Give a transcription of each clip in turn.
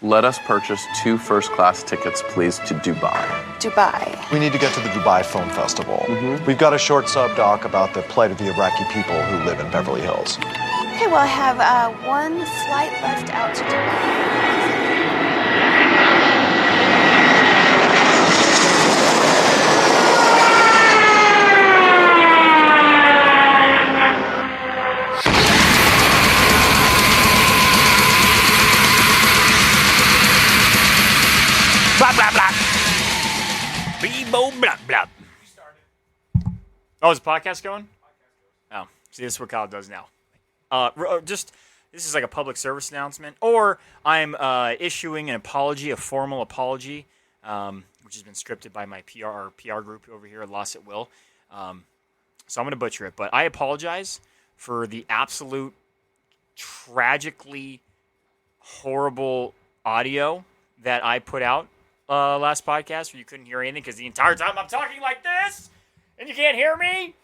Let us purchase 2 first-class tickets, please, to Dubai. Dubai. We need to get to the Dubai Film Festival. We've got a short sub-doc about the plight of the Iraqi people who live in Beverly Hills. Okay, well, I have one flight left out to Dubai. Blah, blah, blah. Bebo, blah, blah. Oh, is the podcast going? Oh, see, this is what Kyle does now. This is like a public service announcement, or I'm issuing an apology, a formal apology, which has been scripted by my PR group over here at Lost at Will. So I'm going to butcher it, but I apologize for the absolute tragically horrible audio that I put out last podcast where you couldn't hear anything because the entire time I'm talking like this and you can't hear me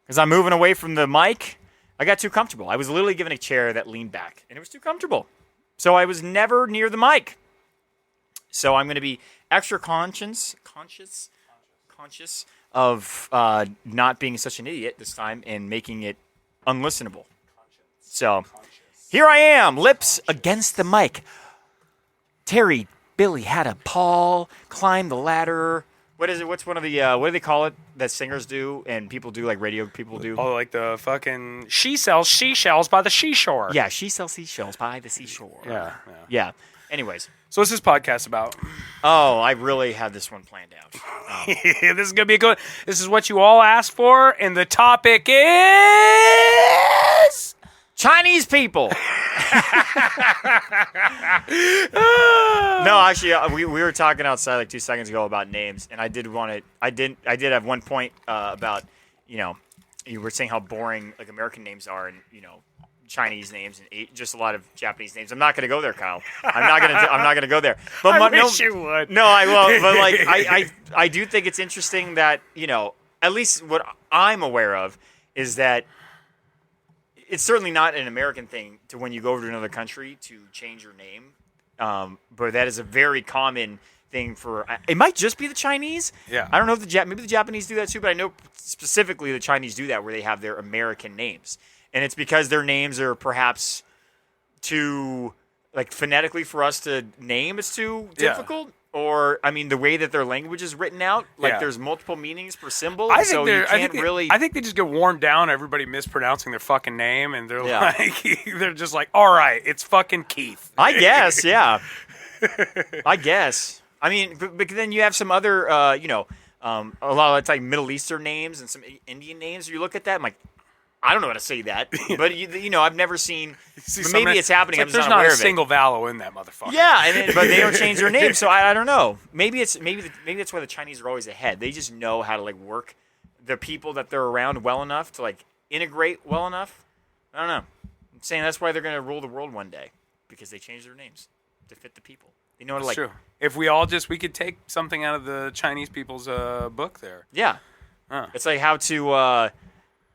because I'm moving away from the mic. I got too comfortable. I was literally given a chair that leaned back and it was too comfortable. So I was never near the mic. So I'm going to be extra conscious of not being such an idiot this time and making it unlistenable. So here I am, lips against the mic. Terry Billy had a Paul climb the ladder. What is it? What's one of the what do they call it that singers do and people do like radio people do? Oh, like the fucking she sells seashells by the seashore. Yeah, she sells seashells by the seashore. Yeah. Anyways, so what's this podcast about? Oh, I really had this one planned out. This is gonna be a good. This is what you all asked for, and the topic is Chinese people. No, actually, we were talking outside like 2 seconds ago about names, and I did have one point about, you were saying how boring like American names are, and Chinese names and just a lot of Japanese names. I'm not going to go there, Kyle. I'm not going to go there. But I wish you would. No, I will. But like, I do think it's interesting that at least what I'm aware of is that it's certainly not an American thing to when you go over to another country to change your name. But that is a very common thing for. It might just be the Chinese. Yeah. I don't know if maybe the Japanese do that too, but I know specifically the Chinese do that where they have their American names. And it's because their names are perhaps too, like, phonetically for us to name is too difficult. Yeah. Or, I mean, the way that their language is written out, like, there's multiple meanings per symbol. I think I think they just get worn down, everybody mispronouncing their fucking name, and they're they're just like, all right, it's fucking Keith. I guess, yeah. I guess. I mean, but then you have some other, a lot of, it's like Middle Eastern names and some Indian names. You look at that, I'm like, I don't know how to say that, but I've never seen. Maybe it's happening. Like I'm just there's not aware not a of it. single vowel in that motherfucker. Yeah, but they don't change their name, so I don't know. Maybe that's why the Chinese are always ahead. They just know how to like work the people that they're around well enough to like integrate well enough. I don't know. I'm saying that's why they're going to rule the world one day because they change their names to fit the people. They know how to That's true. If we could take something out of the Chinese people's book there. Yeah, it's like how to.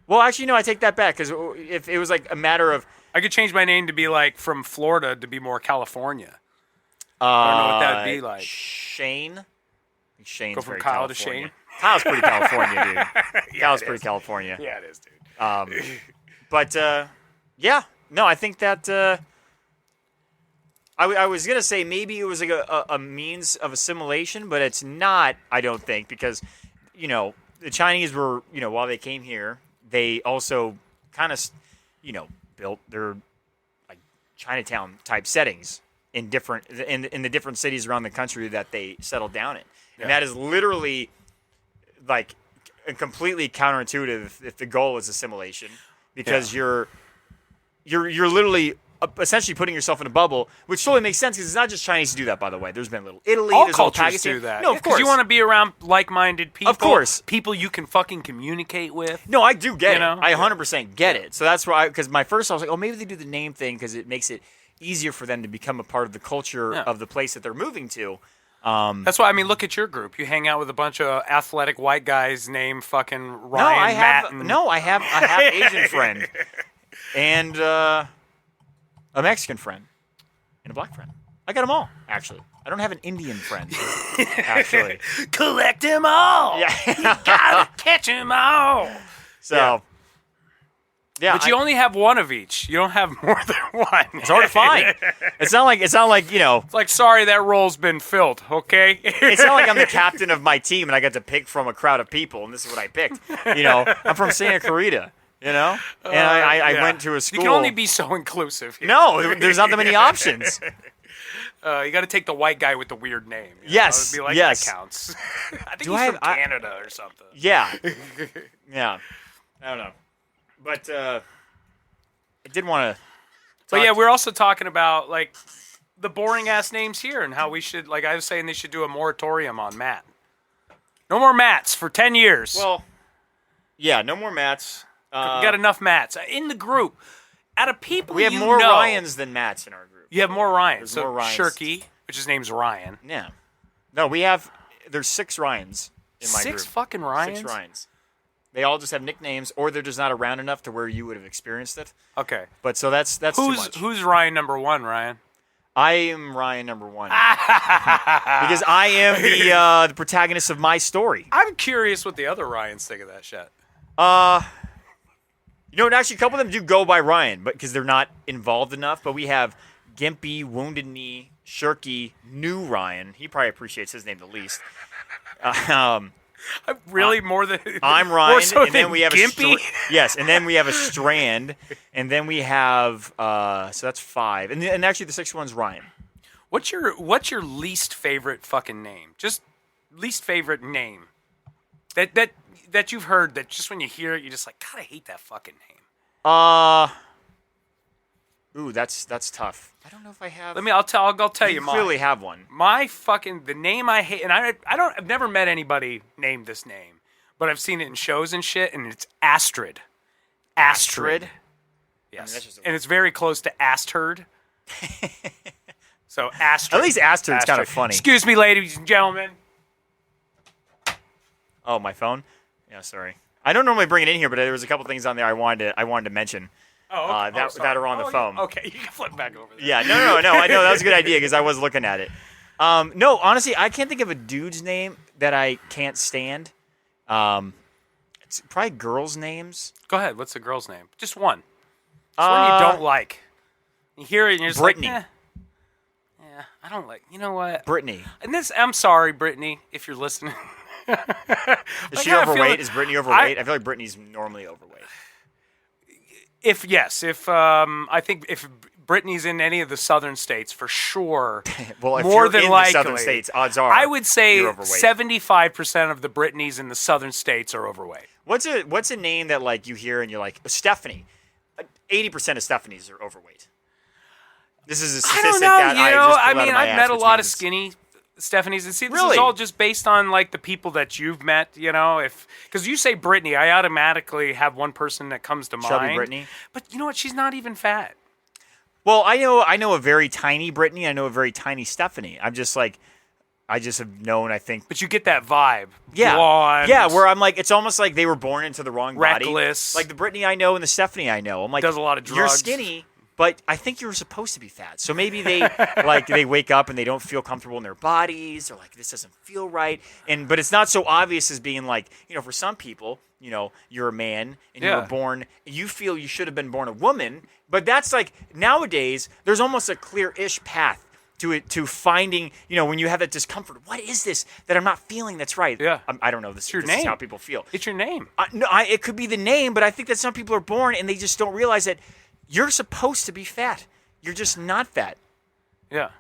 Well, actually, no, I take that back because if it was like a matter of... I could change my name to be like from Florida to be more California. I don't know what that would be like. Shane? Shane's Go from very Kyle California. to Shane? Kyle's pretty California, dude. Kyle's pretty California. Yeah, it is, dude. But, yeah. No, I think that... I was going to say maybe it was like a means of assimilation, but it's not, I don't think, because, the Chinese were, while they came here... They also kind of, built their like Chinatown type settings in the different cities around the country that they settled down in, and that is literally like completely counterintuitive if the goal is assimilation, because you're literally essentially putting yourself in a bubble, which totally makes sense because it's not just Chinese to do that, by the way. There's been little Italy. All there's cultures Pakistan. do that. No, of course. Because you want to be around like-minded people. Of course. People you can fucking communicate with. No, I do get it. know? I 100% get it. So that's why, because my first I was like, oh, maybe they do the name thing because it makes it easier for them to become a part of the culture of the place that they're moving to. That's why, I mean, look at your group. You hang out with a bunch of athletic white guys named fucking Ryan, I have a Asian friend and a Mexican friend and a black friend. I got them all, actually. I don't have an Indian friend, actually. Collect them all. Yeah. You gotta catch them all. So, yeah. But you only have one of each. You don't have more than one. It's hard to find. It's not like It's like, sorry, that role's been filled, okay? It's not like I'm the captain of my team and I get to pick from a crowd of people and this is what I picked. I'm from Santa Clarita, and I went to a school. You can only be so inclusive here. No, there's not that many options. You got to take the white guy with the weird name. Yes, Be like, yes. that counts. I think Do he's I from have- Canada or something. Yeah. Yeah. I don't know. But I did want to. But yeah, we're also talking about like the boring ass names here and how we should, like I was saying, they should do a moratorium on Matt. No more Matts for 10 years. Well, yeah, no more Matts. We got enough Matts in the group. Out of people, We have you more know, Ryans than Matts in our group. You have more Ryans. There's So more Ryans. Shirky, which his name's Ryan. Yeah. No, there's 6 Ryans in my group. 6 fucking Ryans. 6 Ryans. They all just have nicknames, or they're just not around enough to where you would have experienced it. Okay. But so that's too much. Who's Ryan number 1, Ryan? I am Ryan number 1 because I am the protagonist of my story. I'm curious what the other Ryans think of that shit. Actually, a couple of them do go by Ryan, but because they're not involved enough. But we have Gimpy, Wounded Knee, Shirky, New Ryan. He probably appreciates his name the least. Really, more than I'm Ryan, more so and then than we have Gimpy? yes, and then we have a Strand, and then we have so that's 5, and actually the 6th one's Ryan. What's your least favorite fucking name? Just least favorite name that you've heard that just when you hear it, you're just like, God, I hate that fucking name. Ooh, that's tough. I don't know if I have. I'll tell you You mine. clearly have one. The name I hate, and I've never met anybody named this name, but I've seen it in shows and shit, and it's Astrid. Astrid. Yes, that's just a- and it's very close to Astrid. So Astrid. At least Astrid's kind of funny. Excuse me, ladies and gentlemen. Oh, my phone. Yeah, sorry. I don't normally bring it in here, but there was a couple things on there I wanted to mention. Oh, okay. that are on the phone. Yeah. Okay, you can flip back over there. Yeah, no. I know that was a good idea because I was looking at it. No, honestly, I can't think of a dude's name that I can't stand. It's probably girls' names. Go ahead. What's the girl's name? Just one. Just one you don't like. You hear it and you're just Brittany. like, yeah, I don't like. You know what? Brittany. And I'm sorry, Brittany, if you're listening. Is she overweight? Is Brittany overweight? I feel like Brittany's normally overweight. I think if Brittany's in any of the southern states, for sure. Well, if more you're than in likely, the southern states, odds are I would say you're overweight. 75% of the Brittany's in the southern states are overweight. What's a name that like you hear and you're like Stephanie? 80% of Stephanies are overweight. This is a statistic I don't know. that I just pulled out of my I've ass, met a which lot of means- skinny Stephanies, and see, this Really? is all just based on like the people that you've met. Because you say Brittany, I automatically have one person that comes to mind. Chubby Brittany. But you know what? She's not even fat. Well, I know a very tiny Brittany. I know a very tiny Stephanie. I just have known, I think. But you get that vibe. Yeah. Blonde, Yeah, where I'm like, it's almost like they were born into the wrong body. reckless. Like the Brittany I know and the Stephanie I know. I'm like, Does a lot of You're drugs. skinny, but I think you were supposed to be fat. So maybe they they wake up and they don't feel comfortable in their bodies. They're like, this doesn't feel right. But it's not so obvious as being like, for some people, you're a man and you Yeah. were born, you feel you should have been born a woman. But that's like nowadays, there's almost a clear-ish path to finding, when you have that discomfort. What is this that I'm not feeling that's right? Yeah. I don't know. This your is name. how people feel. It's your name. It could be the name, but I think that some people are born and they just don't realize that you're supposed to be fat. You're just not fat. Yeah.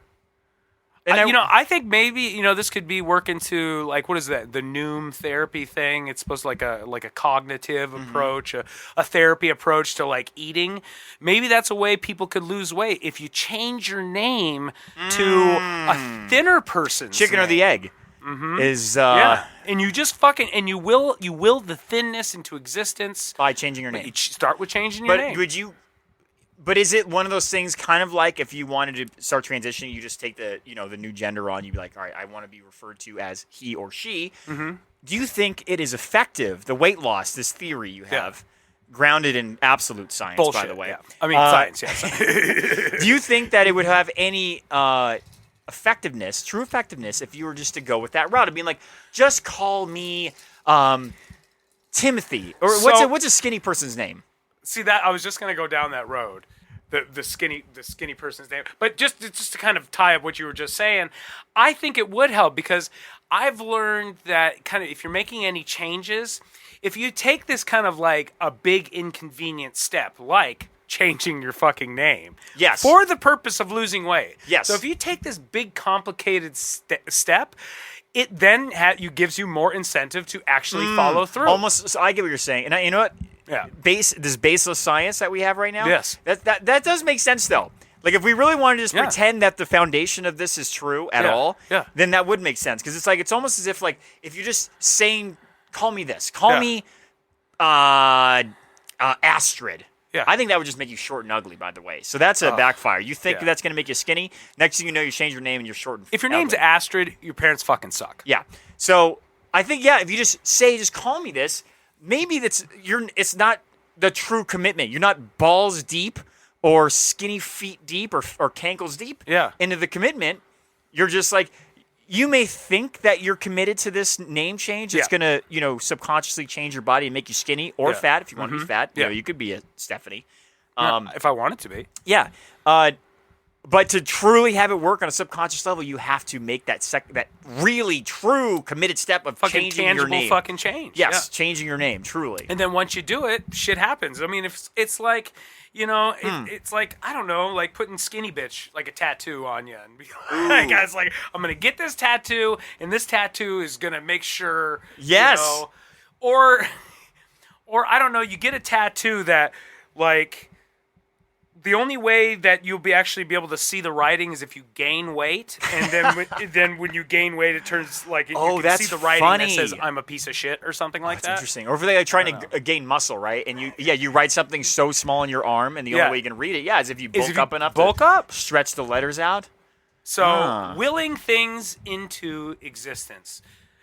And I think maybe this could be working to like what is that, the Noom therapy thing? It's supposed to like a cognitive approach, a therapy approach to like eating. Maybe that's a way people could lose weight if you change your name to a thinner person's chicken or name. the egg is Yeah, and you just you will the thinness into existence by changing your But name. you start with changing your name. But is it one of those things kind of like if you wanted to start transitioning, you just take the new gender on, you'd be like, all right, I want to be referred to as he or she. Mm-hmm. Do you think it is effective, the weight loss, this theory you have, grounded in absolute science, Bullshit, by the way? yeah. I mean, science, yes. Do you think that it would have any effectiveness, true effectiveness, if you were just to go with that route of being like, just call me Timothy, or what's a skinny person's name? See that I was just gonna go down that road, the skinny person's name. But just to kind of tie up what you were just saying, I think it would help because I've learned that kind of if you're making any changes, if you take this kind of like a big inconvenient step, like changing your fucking name, yes, for the purpose of losing weight, yes. So if you take this big complicated step, it then gives you more incentive to actually follow through. Almost, so I get what you're saying, and you know what? Yeah. This baseless science that we have right now. Yes. That does make sense though. Like if we really wanted to just pretend that the foundation of this is true at all, then that would make sense because it's almost as if like if you're just saying, call me this, call me Astrid. Yeah. I think that would just make you short and ugly, by the way. So that's a backfire. You think that's going to make you skinny. Next thing you know, you change your name and you're short and if your name's Astrid, your parents fucking suck. Yeah. So I think, if you just call me this, maybe it's not the true commitment. You're not balls deep or skinny feet deep or cankles deep into the commitment. You're just like, you may think that you're committed to this name change. It's going to, subconsciously change your body and make you skinny or fat if you want to be fat. You know, you could be a Stephanie. If I wanted to be. Yeah. But to truly have it work on a subconscious level, you have to make that really true committed step of fucking changing tangible your name. Fucking change. Yes, changing your name, truly. And then once you do it, shit happens. I mean, if it's like, it's like, I don't know, like putting skinny bitch, like a tattoo on you. And be like, I was like, I'm going to get this tattoo, and this tattoo is going to make sure, or I don't know, you get a tattoo that, like, the only way that you'll actually be able to see the writing is if you gain weight, and then when you gain weight, it turns like you can see the writing that says "I'm a piece of shit" or something like that. Interesting. Or if they're like trying to gain muscle, right? And you write something so small in your arm, and the only way you can read it, is if you bulk up enough to stretch the letters out. So willing things into existence.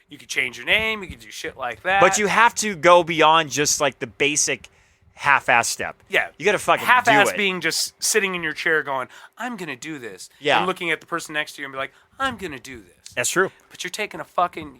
You could change your name. You could do shit like that. But you have to go beyond just like the basic half-ass step. Yeah. You got to fucking half-ass do it. being just sitting in your chair going, I'm going to do this. Yeah. And looking at the person next to you and be like, I'm going to do this. That's true. But you're taking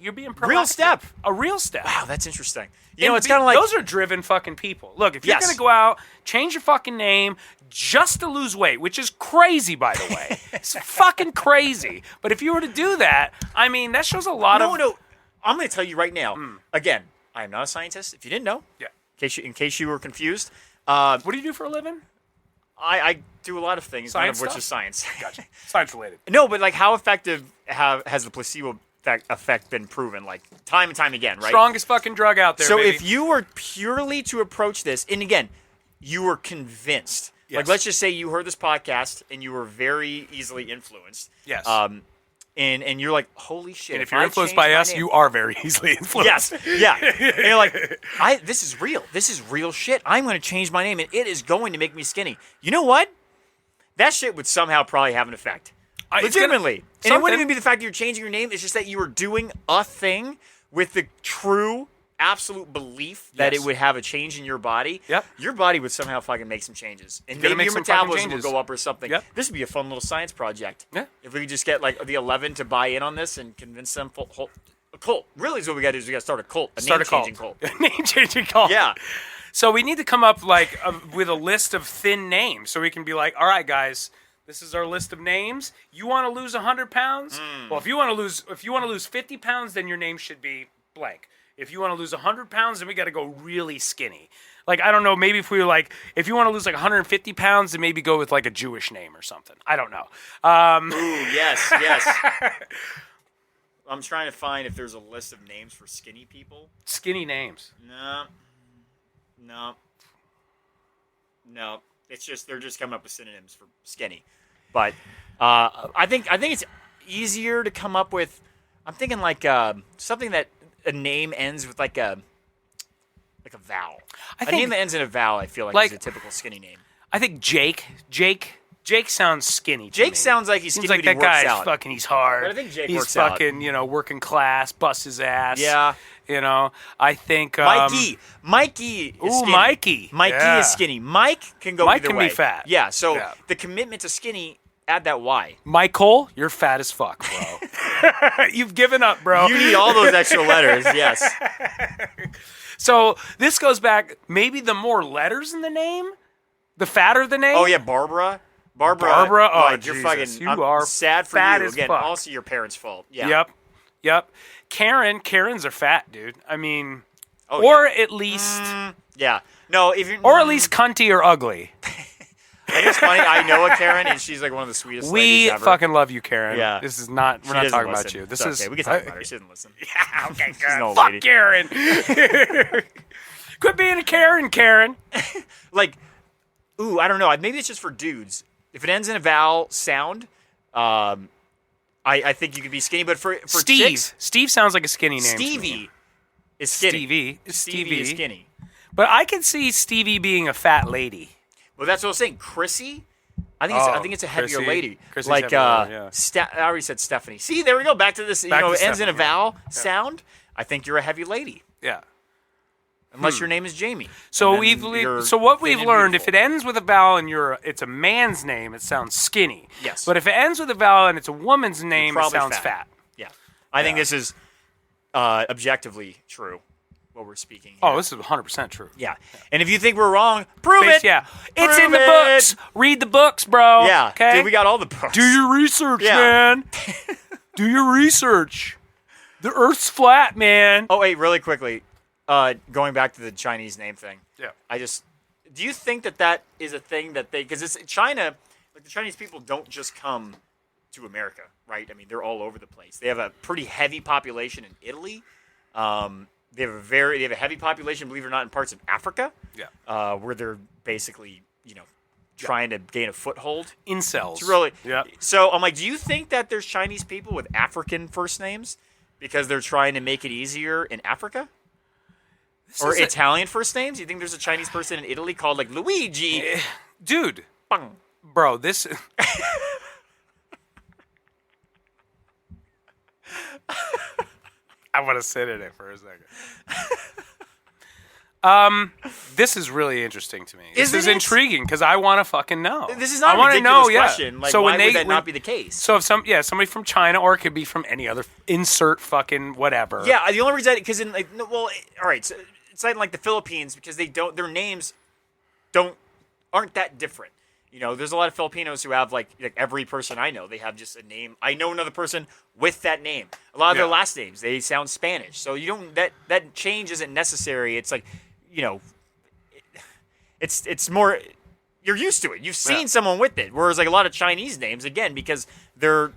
you're being proactive. Real step. A real step. Wow, that's interesting. It's kind of like... Those are driven fucking people. Look, if you're going to go out, change your fucking name just to lose weight, which is crazy, by the way. It's fucking crazy. But if you were to do that, I mean, that shows a lot of... No. I'm going to tell you right now. Again, I am not a scientist. If you didn't know. Yeah. In case you were confused. What do you do for a living? I do a lot of things, none of which is science. Gotcha. Science related. No, but like how effective has the placebo effect been proven? Like time and time again, right? Strongest fucking drug out there, So baby. if you were purely to approach this, and again, you were convinced. Yes. Like let's just say you heard this podcast and you were very easily influenced. Yes. And you're like, holy shit. And if you're influenced by us, you are very easily influenced. Yes, yeah. And you're like, this is real. This is real shit. I'm going to change my name, and it is going to make me skinny. You know what? That shit would somehow probably have an effect. Legitimately. And it wouldn't even be the fact that you're changing your name. It's just that you were doing a thing with the true, absolute belief that it would have a change in your body. Yep. Your body would somehow fucking make some changes. And Gotta maybe make your some fucking metabolism would changes. go up or something. Yep. This would be a fun little science project. Yeah. If we could just get like the 11 to buy in on this and convince them. A cult. Really is what we got to do is we got to start a cult. Name-changing cult. Name-changing cult. Yeah. So we need to come up like with a list of thin names so we can be like, all right, guys, this is our list of names. You want to lose 100 pounds? Well, if you want to lose 50 pounds, then your name should be blank. If you want to lose 100 pounds, then we got to go really skinny. Like, I don't know, maybe if we were like, if you want to lose like 150 pounds, then maybe go with like a Jewish name or something. I don't know. Ooh, yes. I'm trying to find if there's a list of names for skinny people. Skinny names. No. It's just, they're just coming up with synonyms for skinny. But I think it's easier to come up with, I'm thinking like something that a name ends with like a vowel. A name that ends in a vowel, I feel like is a typical skinny name. I think Jake sounds skinny. Jake sounds like he's skinny, seems like but he that works guy's out. fucking. He's hard. But I think Jake he's works out. fucking, working class, busts his ass. Yeah. I think Mikey is skinny. Mikey. Mikey Yeah. is skinny. Mike can go Mike either can way. be fat. Yeah, so Yeah. the commitment to skinny add that Y. Michael, you're fat as fuck, bro. You've given up, bro. You need all those extra letters, yes. So this goes back, maybe the more letters in the name, the fatter the name. Oh, yeah, Barbara. Barbara, Oh, like, you're Jesus, fucking. you are sad for fat you. as Again, fuck. also your parents' fault. Yeah. Yep. Karens are fat, dude. I mean, Oh, or yeah. at least, Yeah. No, if you're. or at least cunty or ugly. I think it's funny. I know a Karen, and she's like one of the sweetest We ladies ever. fucking love you, Karen. Yeah. This is not. We're She not doesn't talking about listen. you. It's This is. okay. We can talk about her. She doesn't listen. Yeah. Okay. Good. She's an old Fuck lady. Karen. Quit being a Karen. Like, ooh, I don't know. Maybe it's just for dudes. If it ends in a vowel sound, I think you could be skinny. But for Steve. chicks, Steve sounds like a skinny name. to me. Stevie is skinny. Stevie is skinny. But I can see Stevie being a fat lady. Well, that's what I was saying. Chrissy, I think it's a heavier Chrissy. lady. Chrissy's like heavier, yeah. I already said Stephanie. See, there we go. Back to this. Back to it ends in a Stephanie, vowel sound. I think you're a heavy lady, Yeah. unless your name is Jamie. So And then you're what thin we've and learned, if it beautiful. ends with a vowel and it's a man's name, it sounds skinny. Yes. But if it ends with a vowel and it's a woman's name, it probably sounds fat. fat. Yeah, I think this is objectively true. What we're speaking. Here. Oh, this is 100% true. Yeah. And if you think we're wrong, prove it. Yeah. It's in Prove the it. books. Read the books, bro. Yeah. Okay. Dude, we got all the books. Do your research, Yeah. man. Do your research. The Earth's flat, man. Oh, wait, really quickly. Going back to the Chinese name thing. Yeah. Do you think that is a thing that because it's China, like the Chinese people don't just come to America, right? I mean, they're all over the place. They have a pretty heavy population in Italy. They have a heavy population, believe it or not, in parts of Africa. Yeah. Where they're basically, trying to gain a foothold. Incels. It's really. Yeah. So I'm like, do you think that there's Chinese people with African first names because they're trying to make it easier in Africa? Or Italian first names? You think there's a Chinese person in Italy called like Luigi? Dude. Bang. Bro, this... I want to sit in it for a second. This is really interesting to me. This Isn't is it? intriguing because I want to fucking know. This is not I a wanna ridiculous know, yeah. question. Like, so why when they, would that when- not be the case? So if somebody from China, or it could be from any other insert fucking whatever. Yeah, the only reason because all right, so it's not in like the Philippines because their names aren't that different. There's a lot of Filipinos who have like every person I know, they have just a name. I know another person with that name. A lot of their last names, they sound Spanish. So you don't that change isn't necessary. It's like, it's more you're used to it. You've seen someone with it. Whereas like a lot of Chinese names, again, because their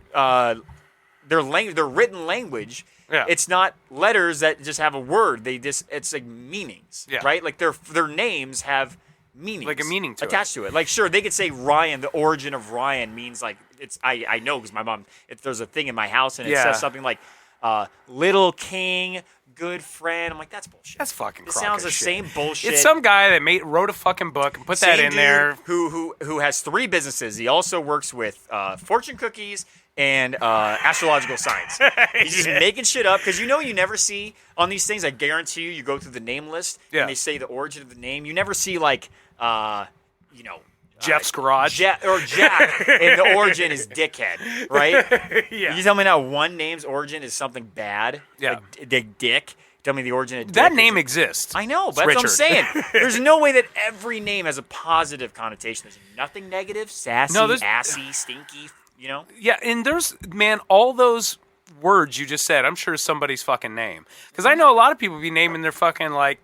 written language, it's not letters that just have a word. It's like meanings, right? Like their names have meanings, Like a meaning to attached to it. Like sure, they could say Ryan. The origin of Ryan means like it's. I know because my mom. If there's a thing in my house and it says something like "Little King, good friend," I'm like, that's bullshit. That's fucking. It crock sounds of the shit. same bullshit. It's some guy that wrote a fucking book and put that Same in dude there. Who has 3 businesses. He also works with fortune cookies and astrological signs. He's just making shit up because you never see on these things. I guarantee you go through the name list and they say the origin of the name. You never see like Jeff's garage. Jack, and the origin is dickhead, right? Yeah. You tell me now one name's origin is something bad. Yeah. Like Dick. Tell me the origin of Dick. That name exists. I know, but It's that's what I'm Richard. saying. There's no way that every name has a positive connotation. There's nothing negative. Sassy, assy, stinky, Yeah, and there's, man, all those words you just said, I'm sure is somebody's fucking name. Because I know a lot of people be naming their fucking, like,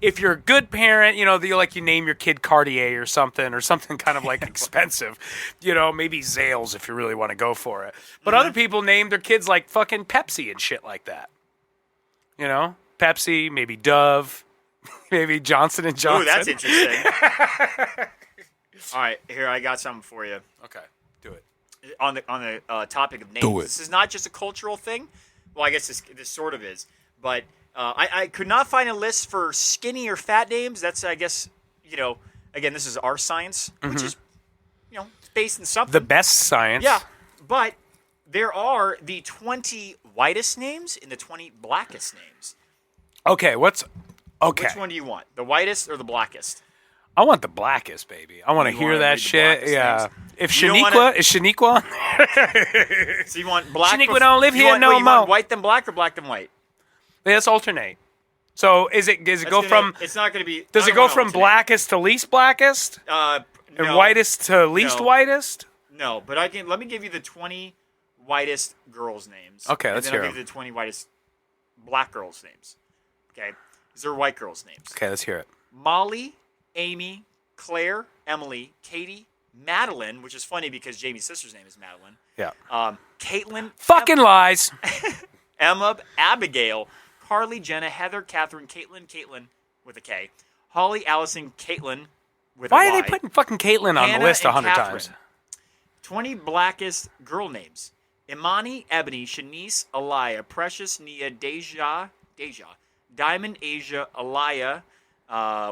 if you're a good parent, you name your kid Cartier or something kind of, like, expensive. Maybe Zales if you really want to go for it. But other people name their kids, like, fucking Pepsi and shit like that. Pepsi, maybe Dove, maybe Johnson & Johnson. Ooh, that's interesting. All right, here, I got something for you. Okay, do it. On the topic of names. Do it. This is not just a cultural thing. Well, I guess this sort of is. But I could not find a list for skinny or fat names. That's, I guess, again, this is our science, which is, based in something. The best science. Yeah, but there are the 20 whitest names and the 20 blackest names. Okay, okay. Which one do you want? The whitest or the blackest? I want the blackest, baby. I want to You hear wanna that read the shit. blackest Yeah. names? If You don't Shaniqua is Shaniqua, So you want black? Shaniqua don't live here no you want more. white than black or black than white? let's alternate. So does it go from? It's not going to be. Does I it don't go wanna from alternate. blackest to least blackest, and No. whitest to least No. whitest? No, but let me give you the 20 whitest girls' names. Okay, and let's then hear I'll give you the 20 whitest black girls' names. Okay, these are white girls' names. Okay, let's hear it. Molly, Amy, Claire, Emily, Katie, Madeline, which is funny because Jamie's sister's name is Madeline. Yeah. Caitlin, Fucking lies. Emma, Abigail, Carly, Jenna, Heather, Catherine, Caitlin with a K, Holly, Allison, Caitlin with a Why Y. are they putting fucking Caitlyn on Hannah the list and 100 Catherine. times? 20 blackest girl names. Imani, Ebony, Shanice, Aliyah, Precious, Nia, Deja, Diamond, Asia, Aliyah,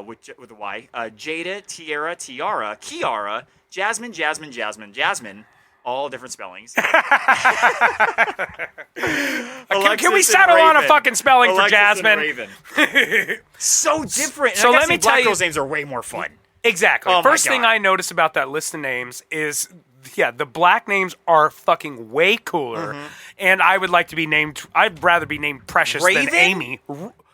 with a Y, Jada, Tiara, Kiara, Jasmine, all different spellings. Can we settle on a fucking spelling for Jasmine? So different. So And I let gotta me say, black tell you- girls' names are way more fun. Exactly. Oh my First thing God. I noticed about that list of names is, the black names are fucking way cooler, and I would like to be named. I'd rather be named Precious Raven? than Amy.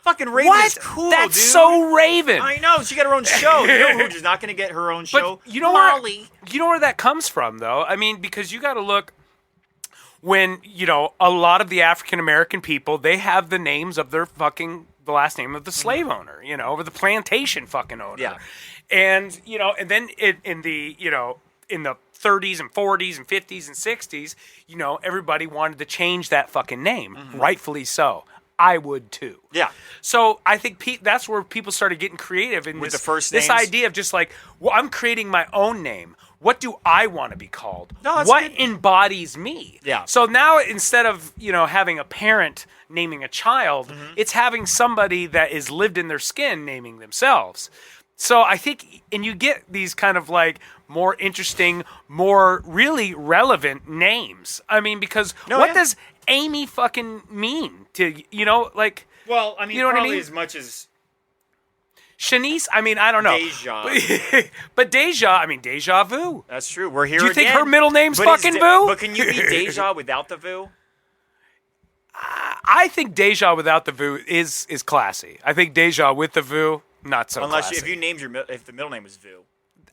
Fucking Raven What? is cool, That's dude. so Raven. I know. She got her own show. You know who's not going to get her own show? But you know where that comes from, though. I mean, because you got to look when a lot of the African American people, they have the names of the last name of the slave owner, or the plantation fucking owner. Yeah. And and then in the 30s and 40s and 50s and 60s, everybody wanted to change that fucking name, rightfully so. I would too. Yeah. So I think that's where people started getting creative in With this, the first this names? idea of just like, well, I'm creating my own name. What do I want to be called? No, that's what good. embodies me? Yeah. So now instead of having a parent naming a child, it's having somebody that is lived in their skin naming themselves. So I think, and you get these kind of like more interesting, more really relevant names. I mean, because what does Amy fucking mean to, like, Well, I mean, You know what I probably mean? as much as Shanice? I mean, I don't know. Deja. But deja vu. That's true. We're here Do you think again. her middle name's But fucking is Vu? But can you be Deja without the Vu? I think deja without the vu is classy. I think deja with the vu, not so Unless classy. if you named if the middle name was Vu.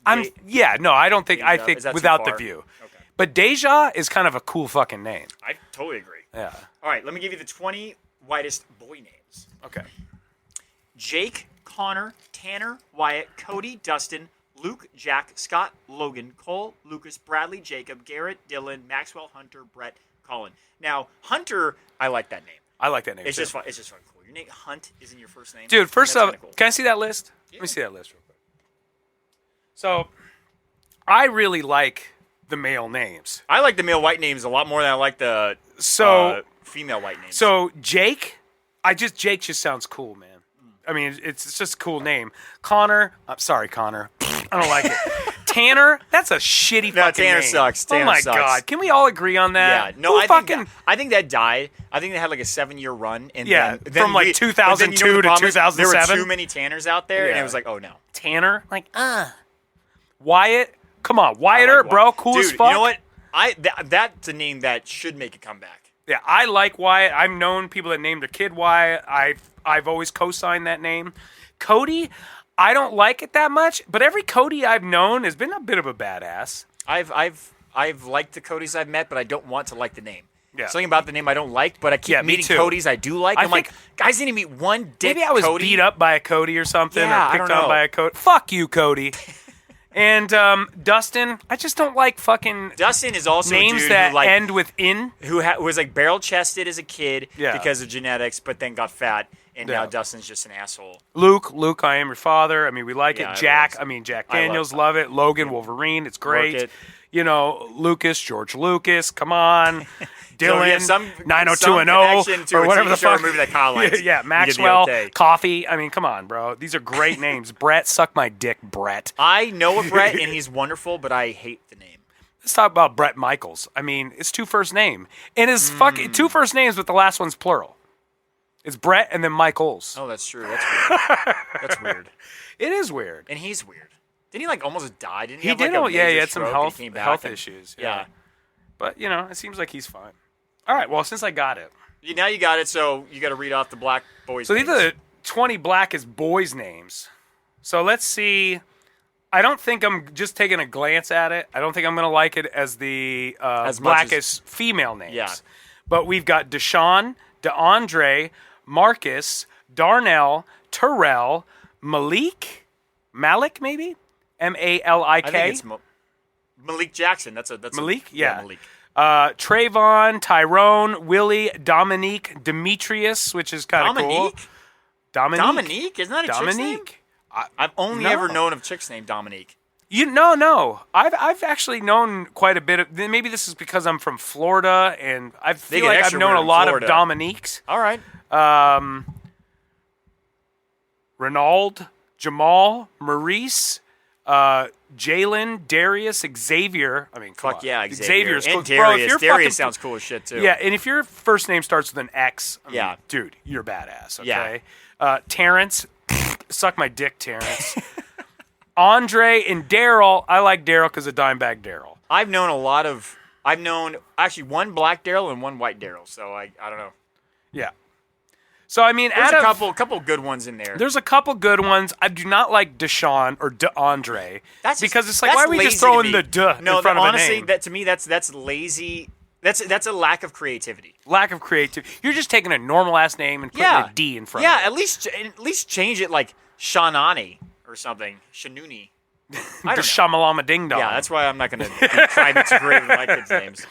I don't think. I Deja, think is that too without the far? view. Okay. But deja is kind of a cool fucking name. I totally agree. Yeah. All right, let me give you the 20 whitest boy names. Okay. Jake, Connor, Tanner, Wyatt, Cody, Dustin, Luke, Jack, Scott, Logan, Cole, Lucas, Bradley, Jacob, Garrett, Dylan, Maxwell, Hunter, Brett, Colin. Now, Hunter, I like that name. I like that name. It's too. just fun. It's just fun. Cool. Your name Hunt isn't your first name. Dude, first That's off, kinda cool. can I see that list? Let me see that list real quick. So, I really like the male names. I like the male white names a lot more than I like the female white names. So Jake, Jake just sounds cool, man. I mean, it's just a cool name. Connor, I'm sorry, Connor. I don't like it. Tanner, that's a shitty No, fucking Tanner name. sucks. Oh Tanner my sucks. god, can we all agree on that? Yeah, no, Who I think that died. I think they had like a 7-year run, and Yeah, then from, like, but then 2002 the to problem is, There were 2007. too many Tanners out there, and Yeah. it was like, oh no. Tanner, Wyatt, come on, Wyatt Earp, bro, cool Dude, as fuck. you know what? That's a name that should make a comeback. Yeah, I like Wyatt. I've known people that named their kid Wyatt. I've always co-signed that name. Cody, I don't like it that much, but every Cody I've known has been a bit of a badass. I've liked the Codys I've met, but I don't want to like the name. Yeah. Something about the name I don't like, but I keep Yeah, me meeting too. Codys I do like. I I'm like, think- guys, need to meet one dick Maybe I was Cody. beat up by a Cody or something, Yeah, or I picked don't on know. by a Cody. Fuck you, Cody. And Dustin, I just don't like fucking Dustin is also a names dude that who, like, end with in. who was like barrel chested as a kid Yeah. because of genetics, but then got fat, and now Yeah. Dustin's just an asshole. Luke, I am your father. I mean, we like Yeah, it. Jack, everyone's- Jack I love- Daniels, love it. Logan, Wolverine, it's great. it. Lucas, George Lucas, come on. So you have Dylan, some 90210, connection to or a whatever TV the show or fuck. movie that Kyle likes. Yeah, You get the Maxwell, okay. Coffee. I mean, come on, bro. These are great names. Brett, suck my dick, Brett. I know a Brett, and he's wonderful, but I hate the name. Let's talk about Brett Michaels. I mean, it's two first name. And his fucking two first names, but the last one's plural. It's Brett and then Michaels. Oh, that's true. That's weird. That's weird. It is weird. And he's weird. Didn't he like almost die? Didn't he? He have, did. Like, a He major had some stroke and health he came back health and- issues. Yeah. But it seems like he's fine. All right. Well, since I got it, Now you got it. So you got to read off the black boys. so these names. are the 20 blackest boys' names. So let's see. I don't think I'm just taking a glance at it. I don't think I'm going to like it as the As much blackest female names. Yeah. But we've got Deshaun, DeAndre, Marcus, Darnell, Terrell, Malik, maybe? Malik. I think it's Malik Jackson. That's Malik? Yeah. Malik. Trayvon, Tyrone, Willie, Dominique, Demetrius, which is kind of cool. Dominique? Isn't that a chick's name? Dominique? I've only No. ever known of chicks named Dominique. No. I've actually known quite a bit of. Maybe this is because I'm from Florida, and I feel get like I've extra known weird a in lot Florida. of Dominiques. All right. Ronald, Jamal, Maurice, Jalen, Darius, Xavier. I mean, come Fuck on. yeah, Xavier's cool. and Bro, if Darius. you're Darius fucking- sounds cool as shit too. Yeah, and if your first name starts with an X, I mean, Yeah. dude, you're badass. Yeah. Okay. Terrence, suck my dick, Terrence. Andre and Daryl. I like Daryl because of Dimebag Daryl. I've known actually one black Daryl and one white Daryl. So I don't know. Yeah. So I mean, There's out a of, couple good ones in there. there's a couple good ones. I do not like Deshaun or DeAndre because it's like, why are we just lazy to throwing me. the duh No, in front of honestly, a name? that to me that's lazy. That's a lack of creativity. Lack of creativity. You're just taking a normal ass name and putting Yeah, a D in front. Yeah, of it. at least change it like Shanani or something. Shanuni. I The don't know. Shamalama Ding Dong. Yeah, that's why I'm not going to try to be creative with my kids' names.